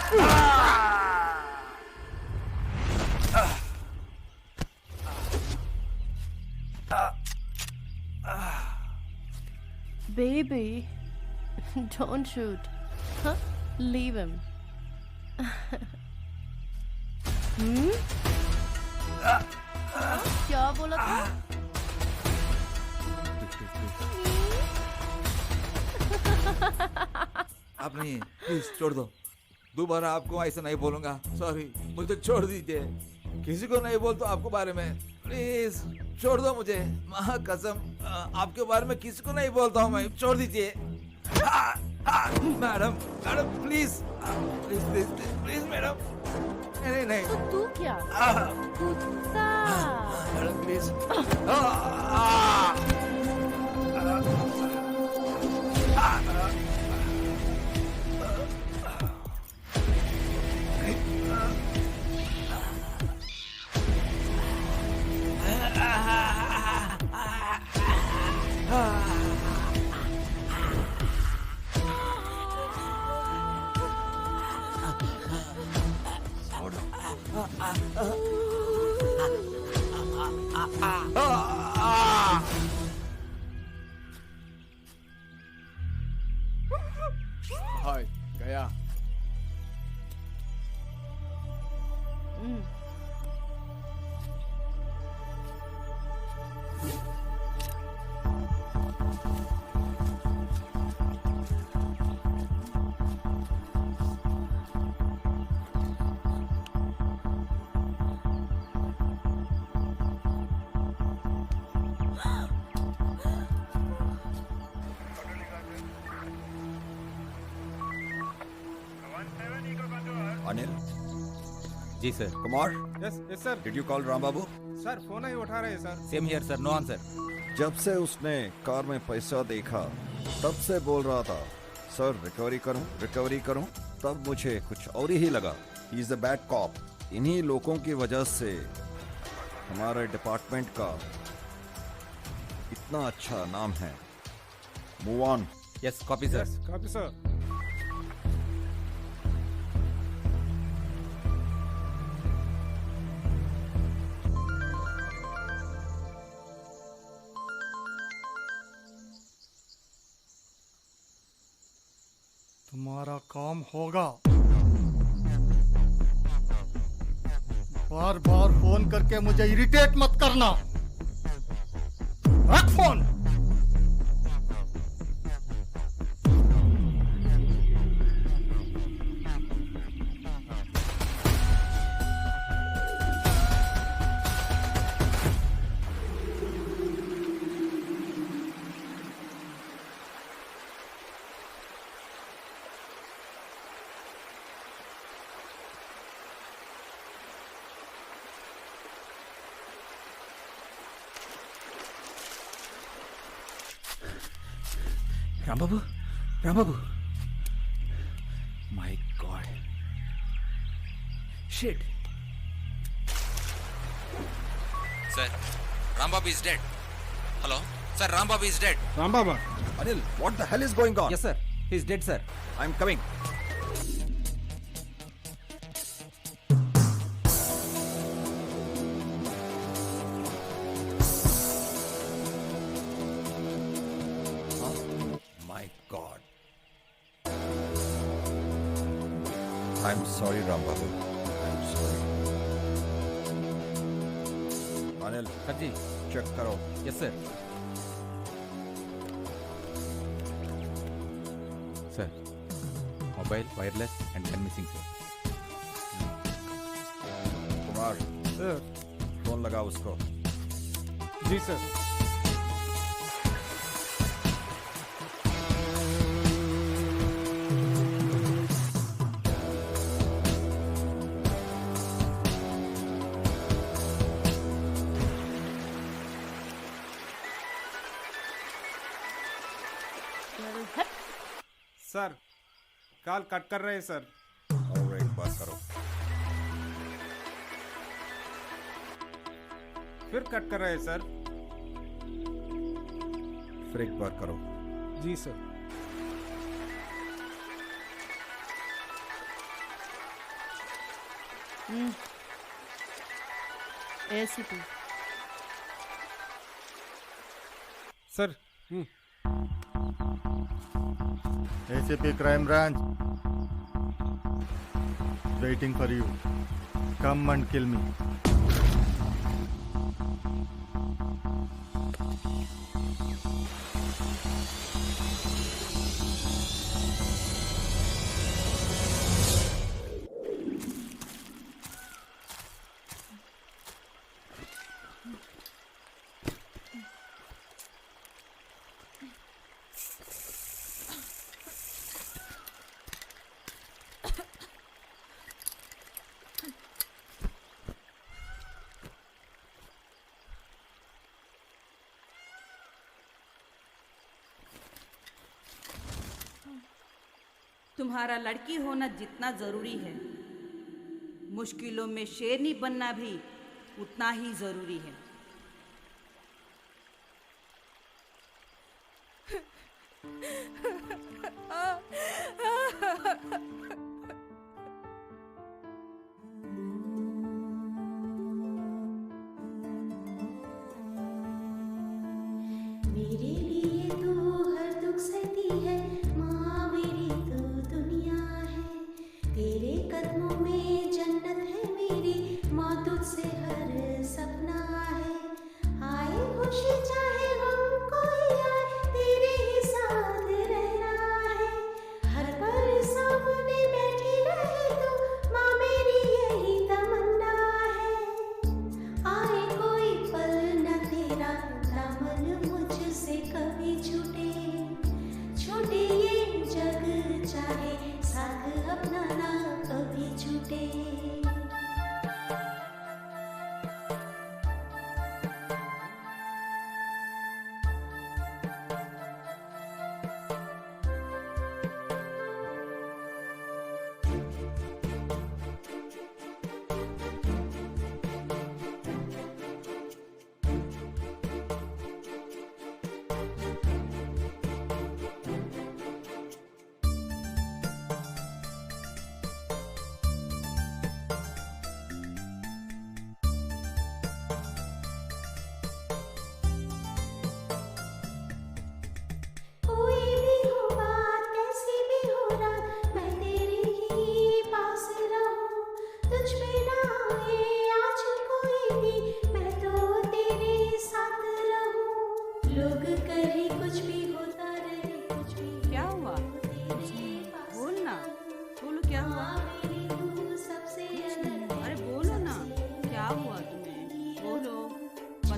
Baby, don't shoot. Huh? Leave him. क्या बोला था? आप नहीं, प्लीज छोड़ दो। दोबारा आपको ऐसा नहीं बोलूंगा। सॉरी, मुझे छोड़ दीजिए। किसी को नहीं बोल तो आपको बारे में, प्लीज छोड़ दो मुझे। माँ कसम, आपके बारे में किसी को नहीं बोलता हूँ मैं। छोड़ दीजिए। Madam, please please please please madam. नहीं नहीं। तो तू क्या? कुत्ता। Madam please. Anil ji sir. Kumar yes yes sir. Did you call Ram Babu? Sir phone ही उठा रहे हैं sir. Same here sir, no answer. जब से उसने कार में पैसा देखा तब से बोल रहा था सर रिकवरी करूं, तब मुझे कुछ और ही लगा। He is a bad cop. इन्हीं लोगों की वजह से हमारे डिपार्टमेंट का इतना अच्छा नाम है। Move on. Yes copy sir. Yes copy sir. तुम्हारा काम होगा। बार बार फोन करके मुझे इरिटेट मत करना। रख phone. Ram Babu, my God, shit. Sir, Ram Babu is dead. Hello sir, Ram Babu is dead. Ram Baba. Anil, what the hell is going on? Yes sir, he is dead sir. I'm coming. My God. I'm sorry, Ram Babu. I'm sorry. Anil, sir जी, check करो। Yes sir. Sir, mobile, wireless and 10 missing sir. Kumar, sir. Phone लगा उसको। जी sir. Sir, call cut कर रहे हैं sir. और एक बात करो। फिर कट कर रहे हैं सर। फिर एक बार करो। जी sir. ACP sir. ACP Crime Branch, waiting for you. Come and kill me. तुम्हारा लड़की होना जितना जरूरी है, मुश्किलों में शेरनी बनना भी उतना ही जरूरी है। मेरे लिए तू हर दुख सहती है माँ, मेरी तू दुनिया है। तेरे कदमों में जन्नत है मेरी माँ, तुझसे हर सपना है। आए खुशी चाहे गम कोई आए, तेरे ही साथ रहना है। हर पल सामने बैठी रहे तू माँ, मेरी यही तमन्ना है। आए कोई पल न तेरा दामन मुझसे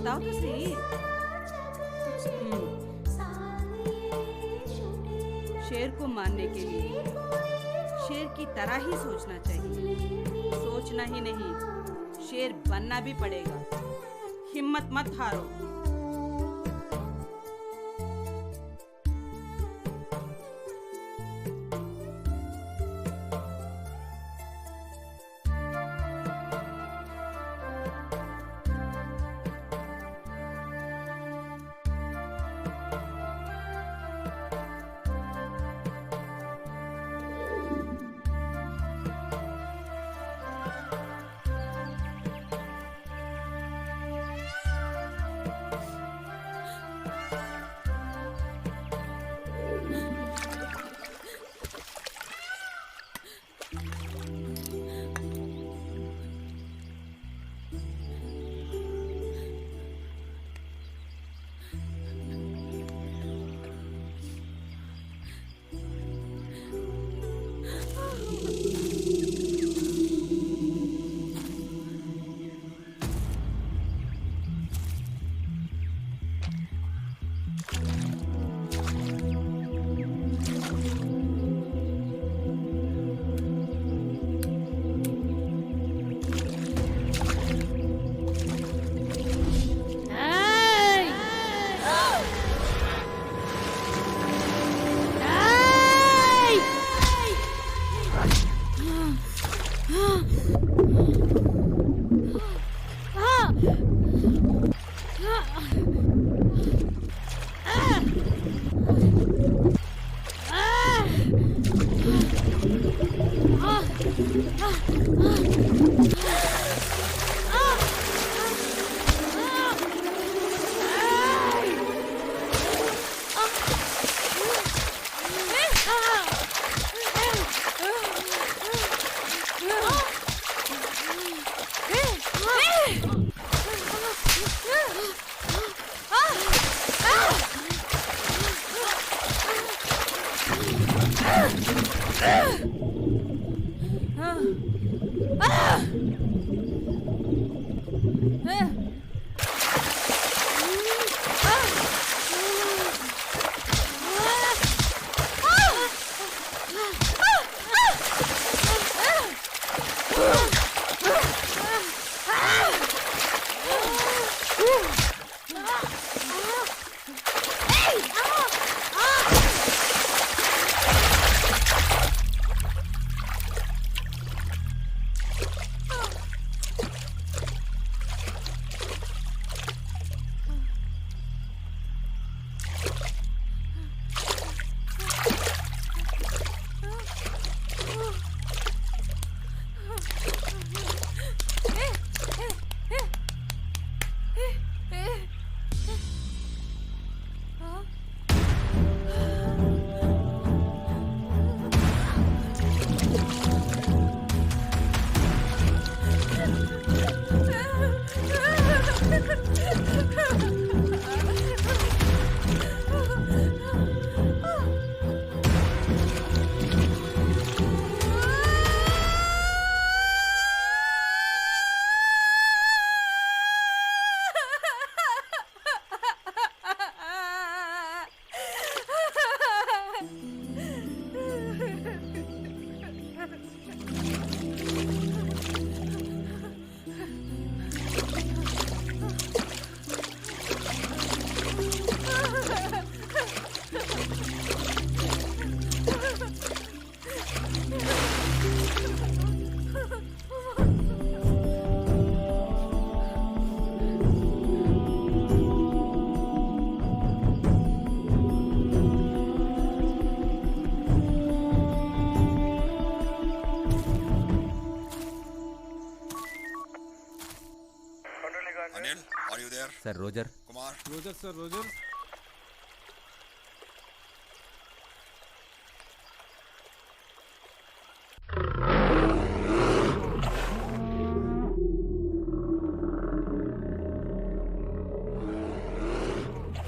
बताओ तो सही। शेर को मारने के लिए शेर की तरह ही सोचना चाहिए। सोचना ही नहीं, शेर बनना भी पड़ेगा। हिम्मत मत हारो। Sir Roger. Kumar. Roger sir Roger.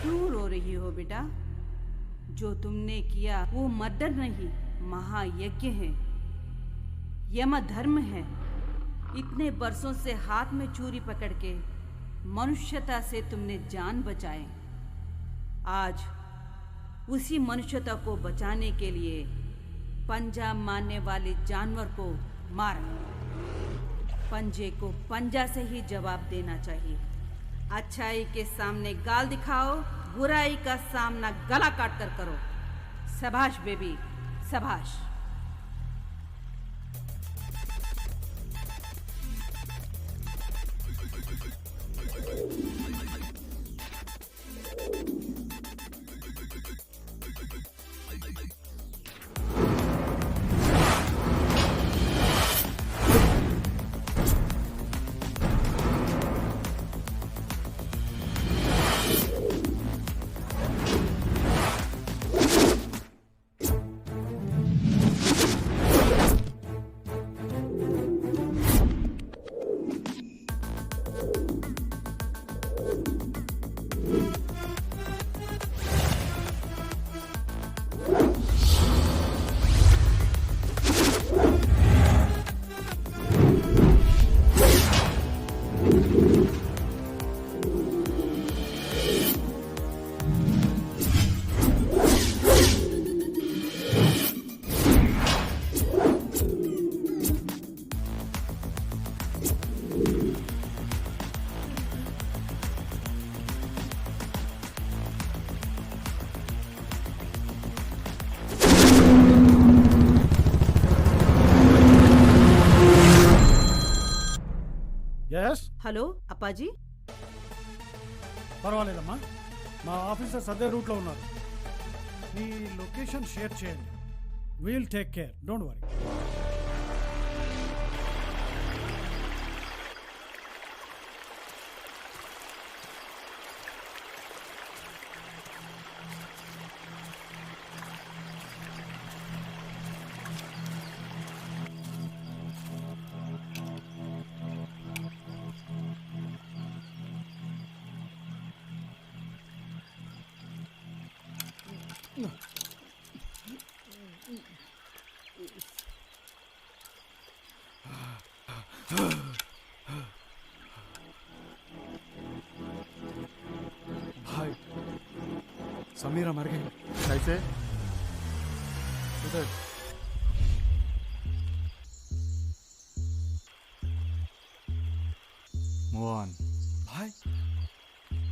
क्यों रो रही हो बेटा? जो तुमने किया वो मर्डर नहीं, महायज्ञ है, यम धर्म है। इतने बरसों से हाथ में चूरी पकड़ के मनुष्यता से तुमने जान बचाए। आज उसी मनुष्यता को बचाने के लिए पंजा मारने वाले जानवर को मारा। पंजे को पंजा से ही जवाब देना चाहिए। अच्छाई के सामने गाल दिखाओ, बुराई का सामना गला काट कर करो। शाबाश बेबी, शाबाश। హలో అప్పాజీ. పర్వాలేదమ్మా, మా ఆఫీసర్స్ అదే రూట్లో ఉన్నారు. మీ లొకేషన్ షేర్ చేయండి. We'll take care, don't worry. भाई समीरा मर गई। कैसे? उधर मोहन भाई,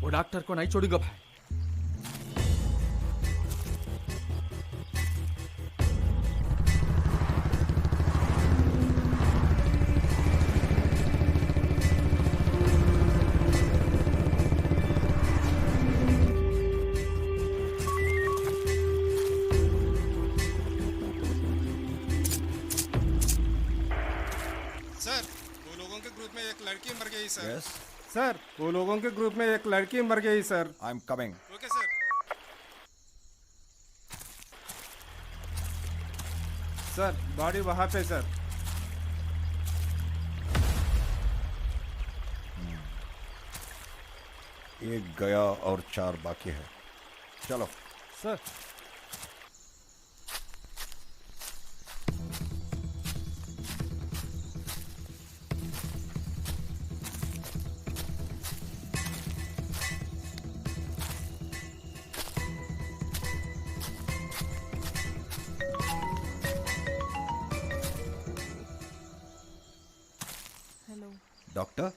वो डॉक्टर को नहीं छोड़ूंगा भाई। Yes. सर, वो लोगों के ग्रुप में एक लड़की मर गई sir. I am coming. Okay sir. Sir, body वहाँ पे सर। एक गया और 4 बाकी है। चलो sir. Doctor?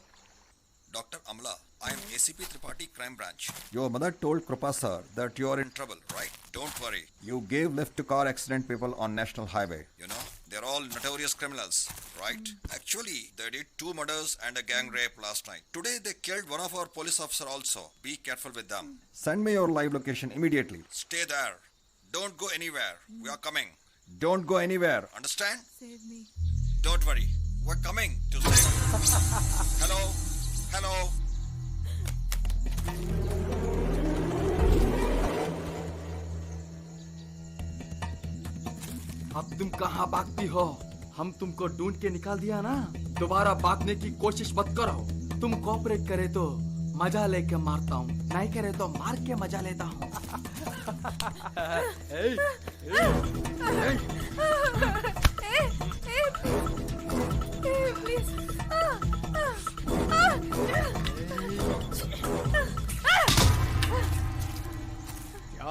Dr. Amla, I am ACP Tripathi, Crime Branch. Your mother told Krupa sir that you are in trouble, right? Don't worry. You gave lift to car accident people on National Highway. You know, they're all notorious criminals, right? Actually, they did 2 murders and a gang rape last night. Today, they killed one of our police officers also. Be careful with them. Send me your live location immediately. Stay there. Don't go anywhere. We are coming. Don't go anywhere. Understand? Save me. Don't worry. We're coming to save you. Hello? Hello? अब तुम कहाँ भागती हो? हम तुमको ढूंढ के निकाल दिया ना, दोबारा भागने की कोशिश मत करो। तुम कोऑपरेट करे तो मजा लेके मारता हूँ, नहीं करे तो मार के मजा लेता हूँ।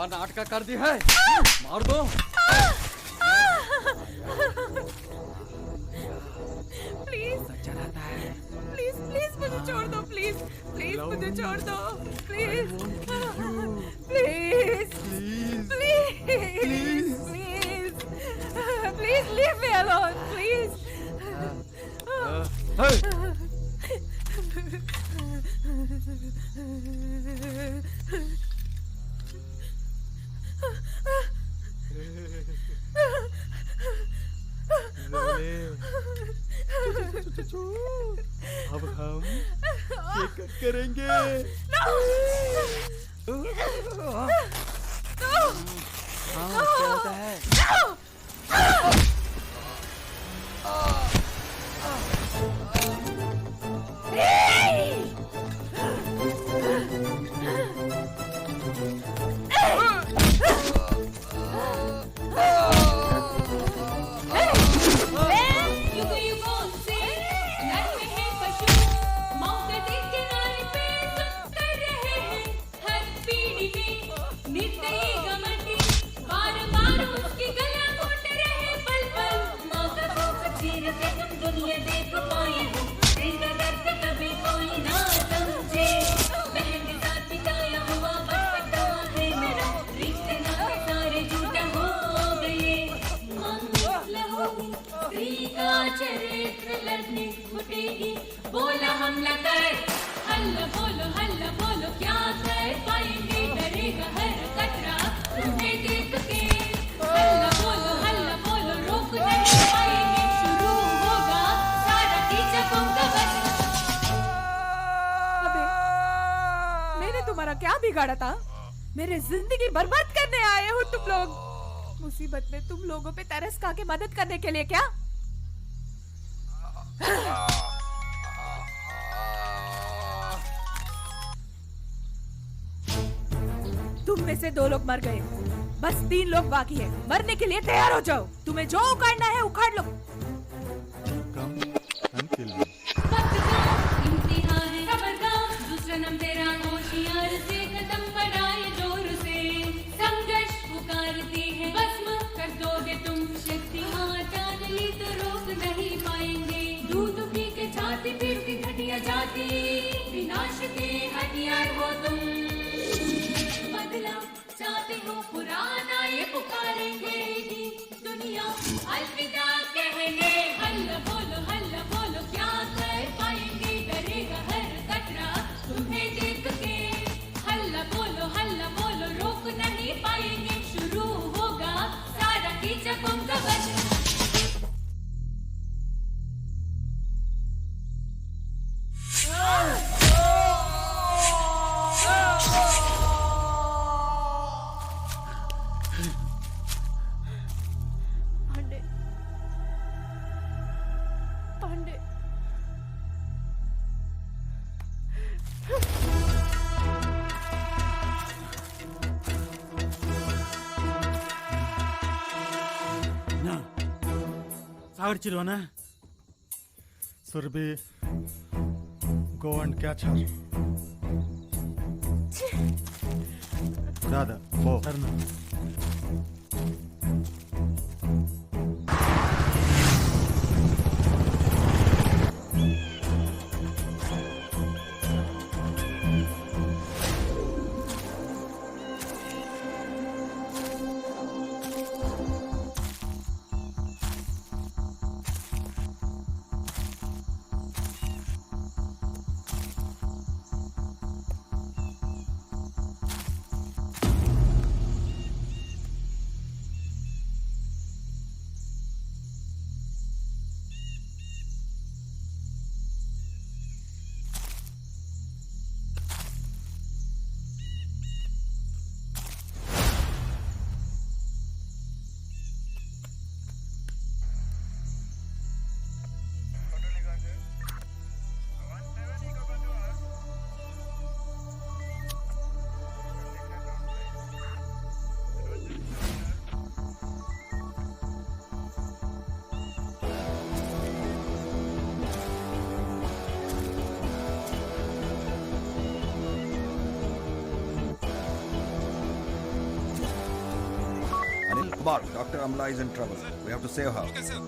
क्या नाटक कर दी है? मार दो। प्लीज चलाता है। प्लीज प्लीज मुझे छोड़ दो, प्लीज प्लीज मुझे छोड़ दो, please please please please please leave me alone, please. अब हम क्या करेंगे? हाँ, क्या होता है? बोला हमला कर, हल्ला बोलो क्या कर पाएंगे, डरेगा हर कतरा तुम्हें देख के। हल्ला बोलो रोक नहीं पाएंगे, शुरू होगा सारा कीचकों का बस। अबे मैंने तुम्हारा क्या बिगाड़ा था? मेरे जिंदगी बर्बाद करने आए हो तुम लोग। मुसीबत में तुम लोगों पे तरस खा के मदद करने के लिए क्या? तुम में से 2 लोग मर गए, बस 3 लोग बाकी है। मरने के लिए तैयार हो जाओ, तुम्हें जो उखाड़ना है उखाड़ लो। इम्तिहान है खबरदार, दूसरा नाम तेरा होशियार से कदम बढ़ाए जोर से। संघर्ष पुकारती है, भस्म कर दोगे तुम। शक्तिमान जान ली तो रोक नहीं पाएंगे। दूध पी के छाती पीट के घटिया जाती, विनाश के हथियार हो तुम। बदला चाहते हो पुराना, ये पुकारेंगे ही दुनिया अलविदा कहने। हल्ला बोलो क्या कर पाएंगे, डरेगा हर कतरा तुम्हें देख के। हल्ला बोलो रोक नहीं पाएंगे, शुरू होगा सारा कीचकों का बस। पांडे सागर चिरवाना Surbi, go and catch her. Dada, go. Embark. Dr. Amla is in trouble. We have to save her. Okay, sir.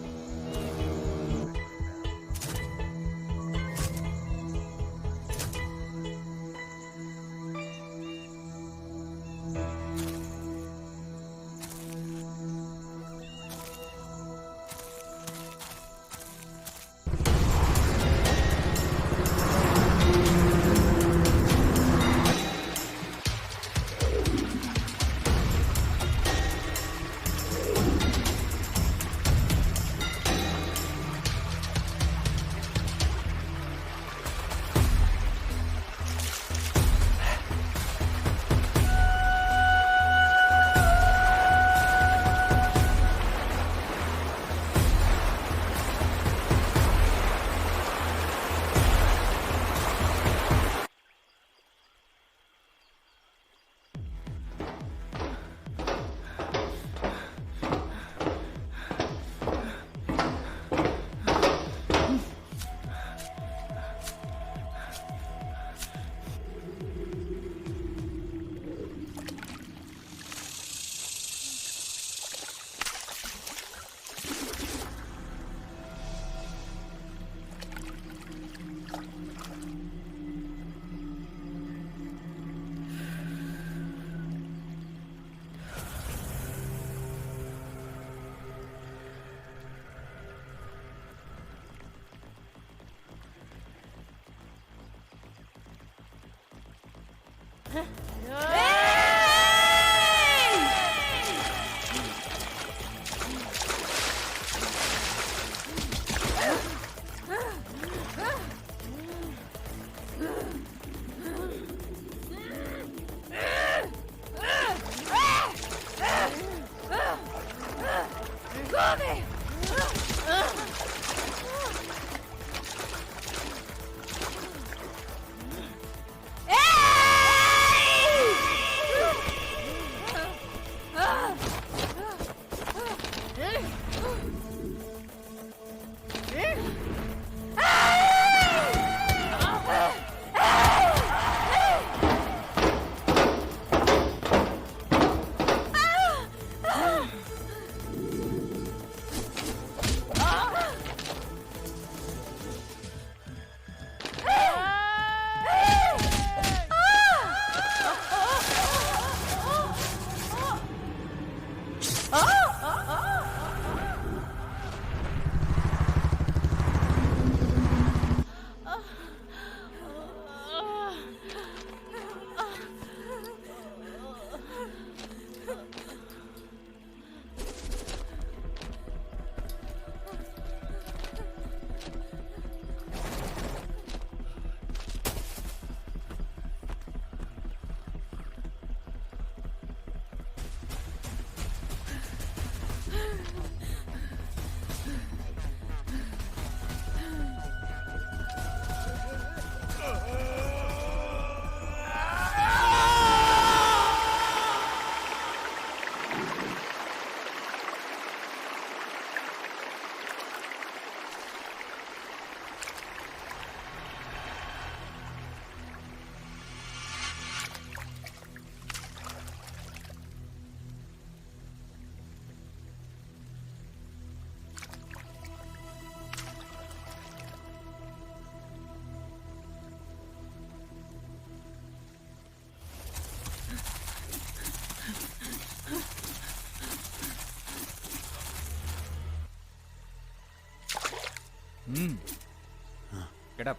Get up.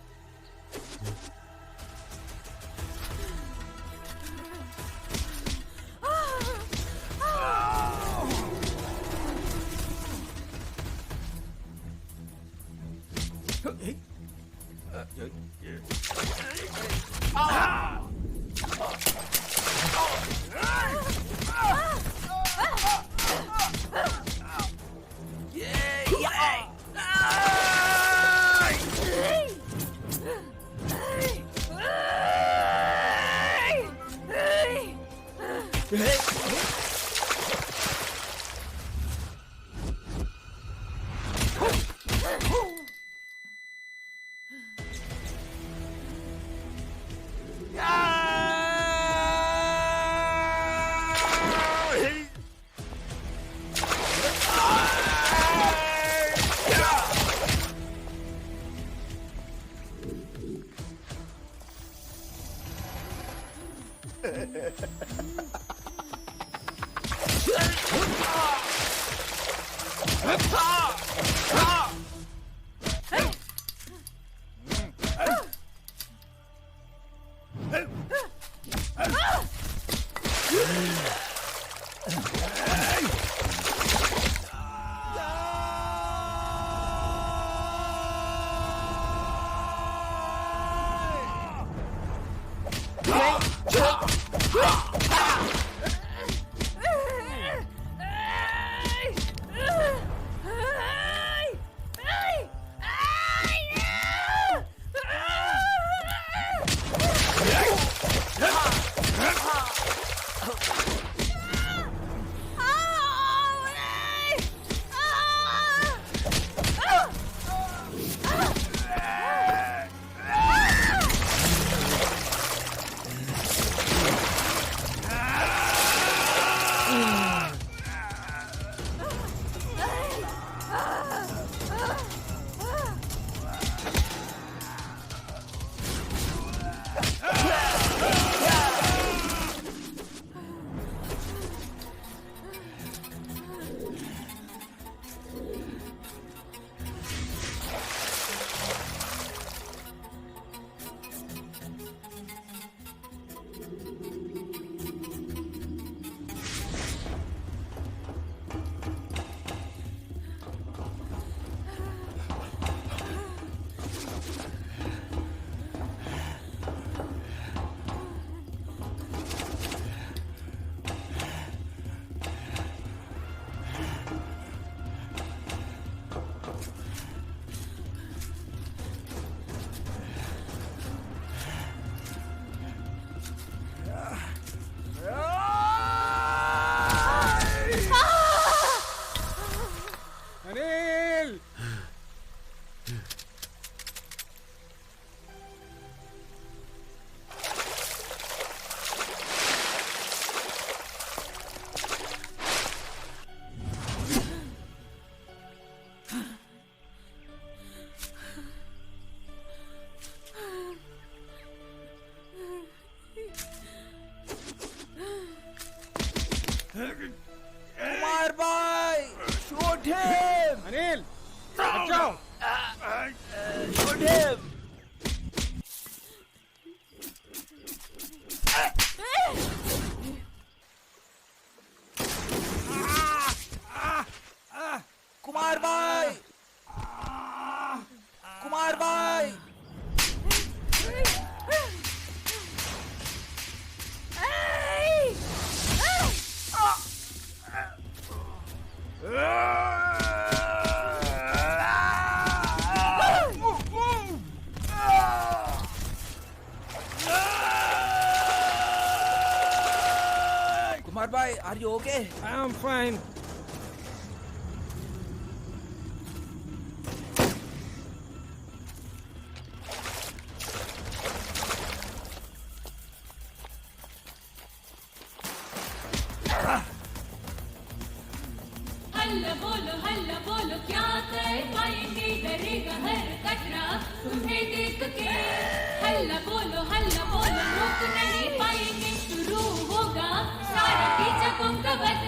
Kumar भाई शूट हिम अनिल बचाओ शूट हिम कुमार भाई कुमार भाई कुमार भाई are you okay? I am fine. हल्ला बोलो क्या कर पाएंगे डरेगा हर कतरा तुम्हें देख के हल्ला बोलो रोक नहीं पाएंगे शुरू होगा सारा कीचकों का वध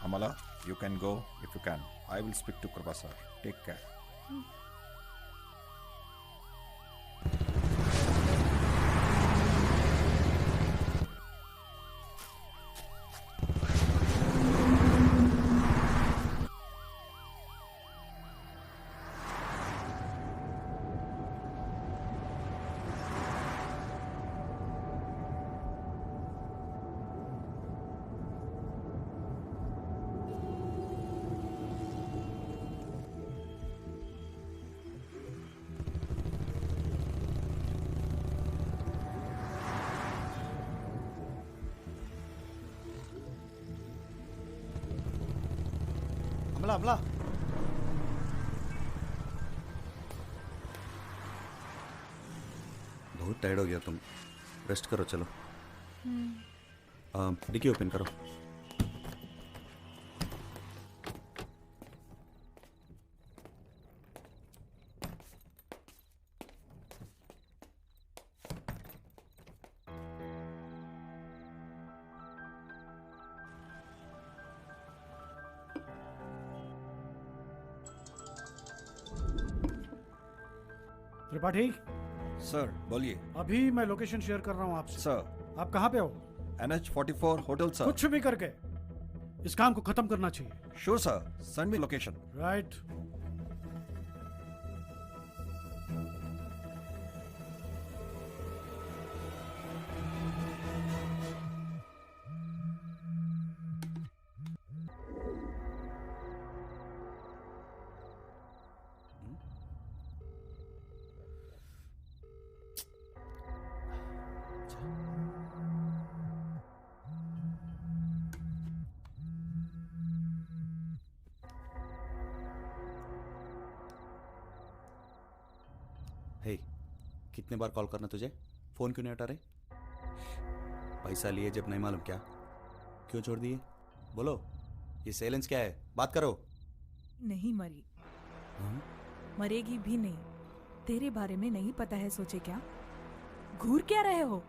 Amala, you can go if you can. I will speak to Kripa sir. Take care. अमला अमला बहुत टायर्ड हो गया तुम, रेस्ट करो चलो। डिक्की ओपन करो। त्रिपाठी सर बोलिए। अभी मैं लोकेशन शेयर कर रहा हूँ आपसे। सर आप कहाँ पे हो? NH44 hotel sir. कुछ भी करके इस काम को खत्म करना चाहिए। Sure sir, send me location. Right. Hey, कितने बार कॉल करना तुझे? फोन क्यों नहीं उठा रहे? पैसा लिए जब नहीं मालूम क्या? क्यों छोड़ दिए? बोलो, ये साइलेंस क्या है? बात करो। नहीं मरी, मरेगी भी नहीं। तेरे बारे में नहीं पता है, सोचे क्या? घूर क्या रहे हो?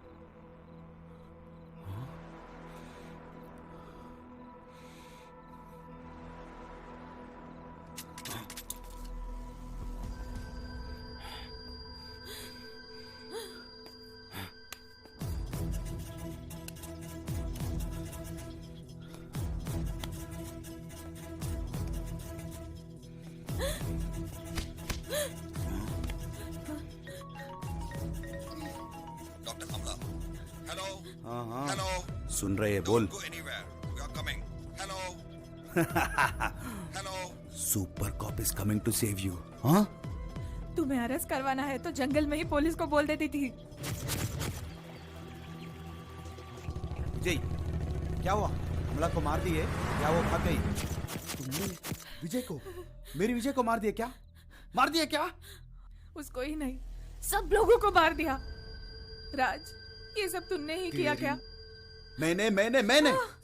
डॉक्टर अमला, हेलो। हाँ हाँ हेलो। सुन रहे हैं, बोल। Go anywhere. We are coming. Hello. Hello. Super cop is coming to save you. हाँ, तुम्हें अरेस्ट करवाना है तो जंगल में ही पुलिस को बोल देती थी। विजय, क्या हुआ? हमला को मार दिए या वो भाग गई? तुमने विजय को, मेरी विजय को मार दिया क्या? मार दिया क्या? उसको ही नहीं, सब लोगों को मार दिया। राज, ये सब तुमने ही किया क्या? मैंने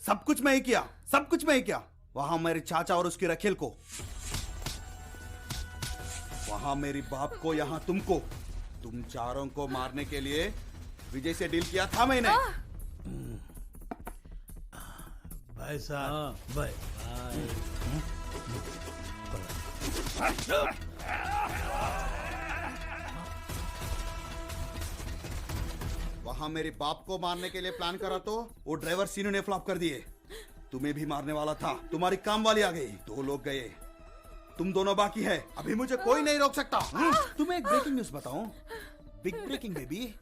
सब कुछ मैं ही किया, सब कुछ मैं ही किया। वहां मेरे चाचा और उसकी रखेल को, वहां मेरी बाप को, यहाँ तुमको, तुम चारों को मारने के लिए विजय से डील किया था मैंने। भाई साहब, भाई वहां मेरे बाप को मारने के लिए प्लान करा तो वो ड्राइवर सीनू ने फ्लॉप कर दिए। तुम्हें भी मारने वाला था, तुम्हारी काम वाली आ गई, 2 लोग गए, तुम दोनों बाकी है। अभी मुझे कोई नहीं रोक सकता। तुम्हें एक ब्रेकिंग न्यूज बताऊं? Big breaking baby.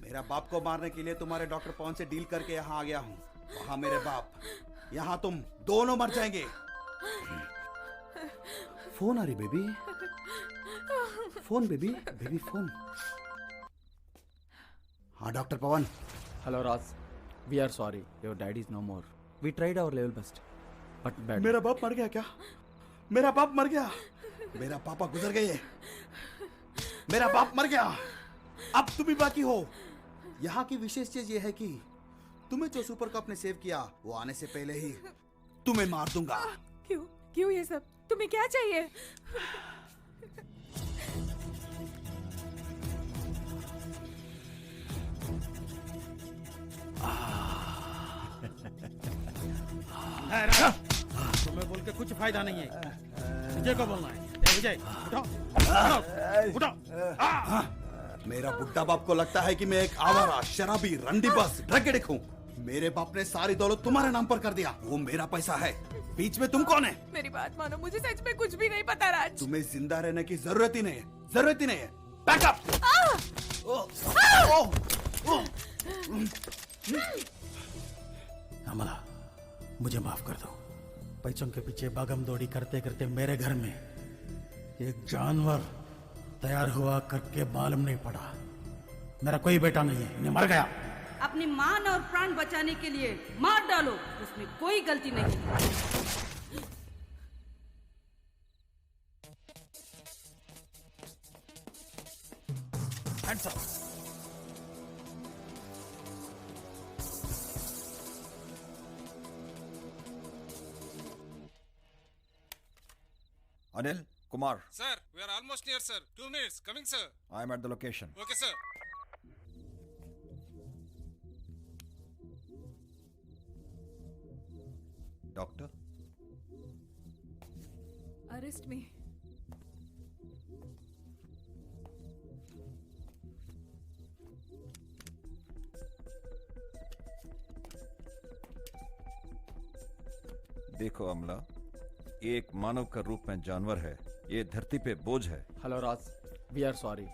मेरा बाप को मारने के लिए तुम्हारे डॉक्टर पवन से डील करके यहाँ आ गया हूँ। वहां मेरे बाप, यहाँ तुम दोनों मर जाएंगे। फोन आ रही baby, phone baby, baby phone. हाँ doctor Pavan. Hello Raj, we are sorry. Your dad is no more. We tried our level best, but bad. मेरा बाप मर गया क्या? मेरा बाप मर गया? मेरा पापा गुजर गए, मेरा बाप मर गया, अब तुम ही बाकी हो। यहाँ की विशेष चीज ये है कि तुम्हें जो सुपर कप ने सेव किया, वो आने से पहले ही तुम्हें मार दूंगा। क्यों ये सब? तुम्हें क्या चाहिए? फायदा नहीं है। विजय को बोलना है। ए, विजय उठो उठो उठो। मेरा बुड्ढा बाप को लगता है कि मैं एक आवारा शराबी रंडीबाज ड्रग एडिक्ट हूँ। मेरे बाप ने सारी दौलत तुम्हारे नाम पर कर दिया। वो मेरा पैसा है। बीच में तुम कौन है? मेरी बात मानो, मुझे सच में कुछ भी नहीं पता राज। तुम्हें जिंदा रहने की जरूरत ही नहीं है, जरूरत ही नहीं है। बैकअप। अमला, मुझे माफ कर दो। पैसों के पीछे भागम दौड़ी करते करते मेरे घर में एक जानवर तैयार हुआ करके मालूम नहीं पड़ा। मेरा कोई बेटा नहीं है, मैं मर गया। अपनी मान और प्राण बचाने के लिए मार डालो, उसमें कोई गलती नहीं। Hands up. Anil, Kumar, Sir, we are almost near, sir. 2 minutes. Coming, sir. I am at the location. Okay, sir. Doctor? Arrest me. देखो अमला, ये एक मानव का रूप में जानवर है। ये धरती पे बोझ है। Hello, Raj. We are sorry.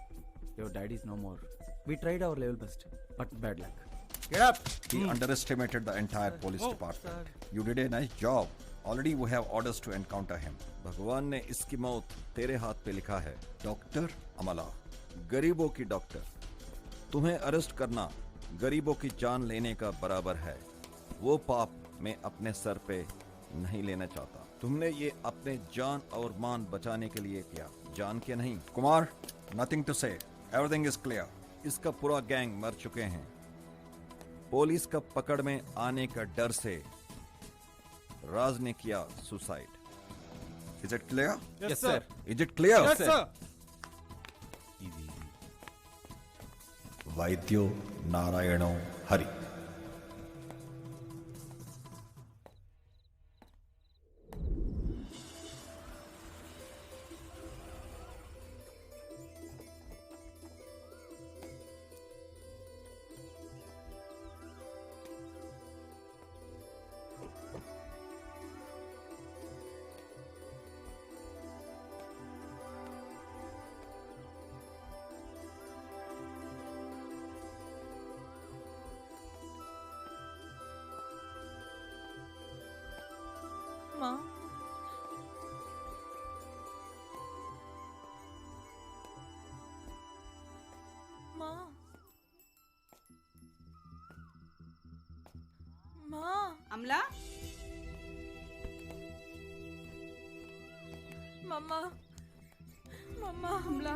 Your dad is no more. We tried our level best, but bad luck. Get up! He underestimated the entire police department. You did a nice job. Already we have orders to encounter him. भगवान ने इसकी मौत तेरे हाथ पे लिखा है। Doctor अमला, गरीबों की डॉक्टर। तुम्हें अरेस्ट करना गरीबों की जान लेने का बराबर है। वो पाप मैं अपने सर पे नहीं लेना चाहता। तुमने ये अपने जान और मान बचाने के लिए किया, जान के नहीं। कुमार, नथिंग टू से, एवरीथिंग इज क्लियर। इसका पूरा गैंग मर चुके हैं। पुलिस का पकड़ में आने का डर से राज ने किया suicide. Is it clear? Yes, sir. Is it clear? Yes, sir. वैद्यो नारायणो हरि। माँ, माँ, माँ, अमला, मम्मा, मम्मा, अमला।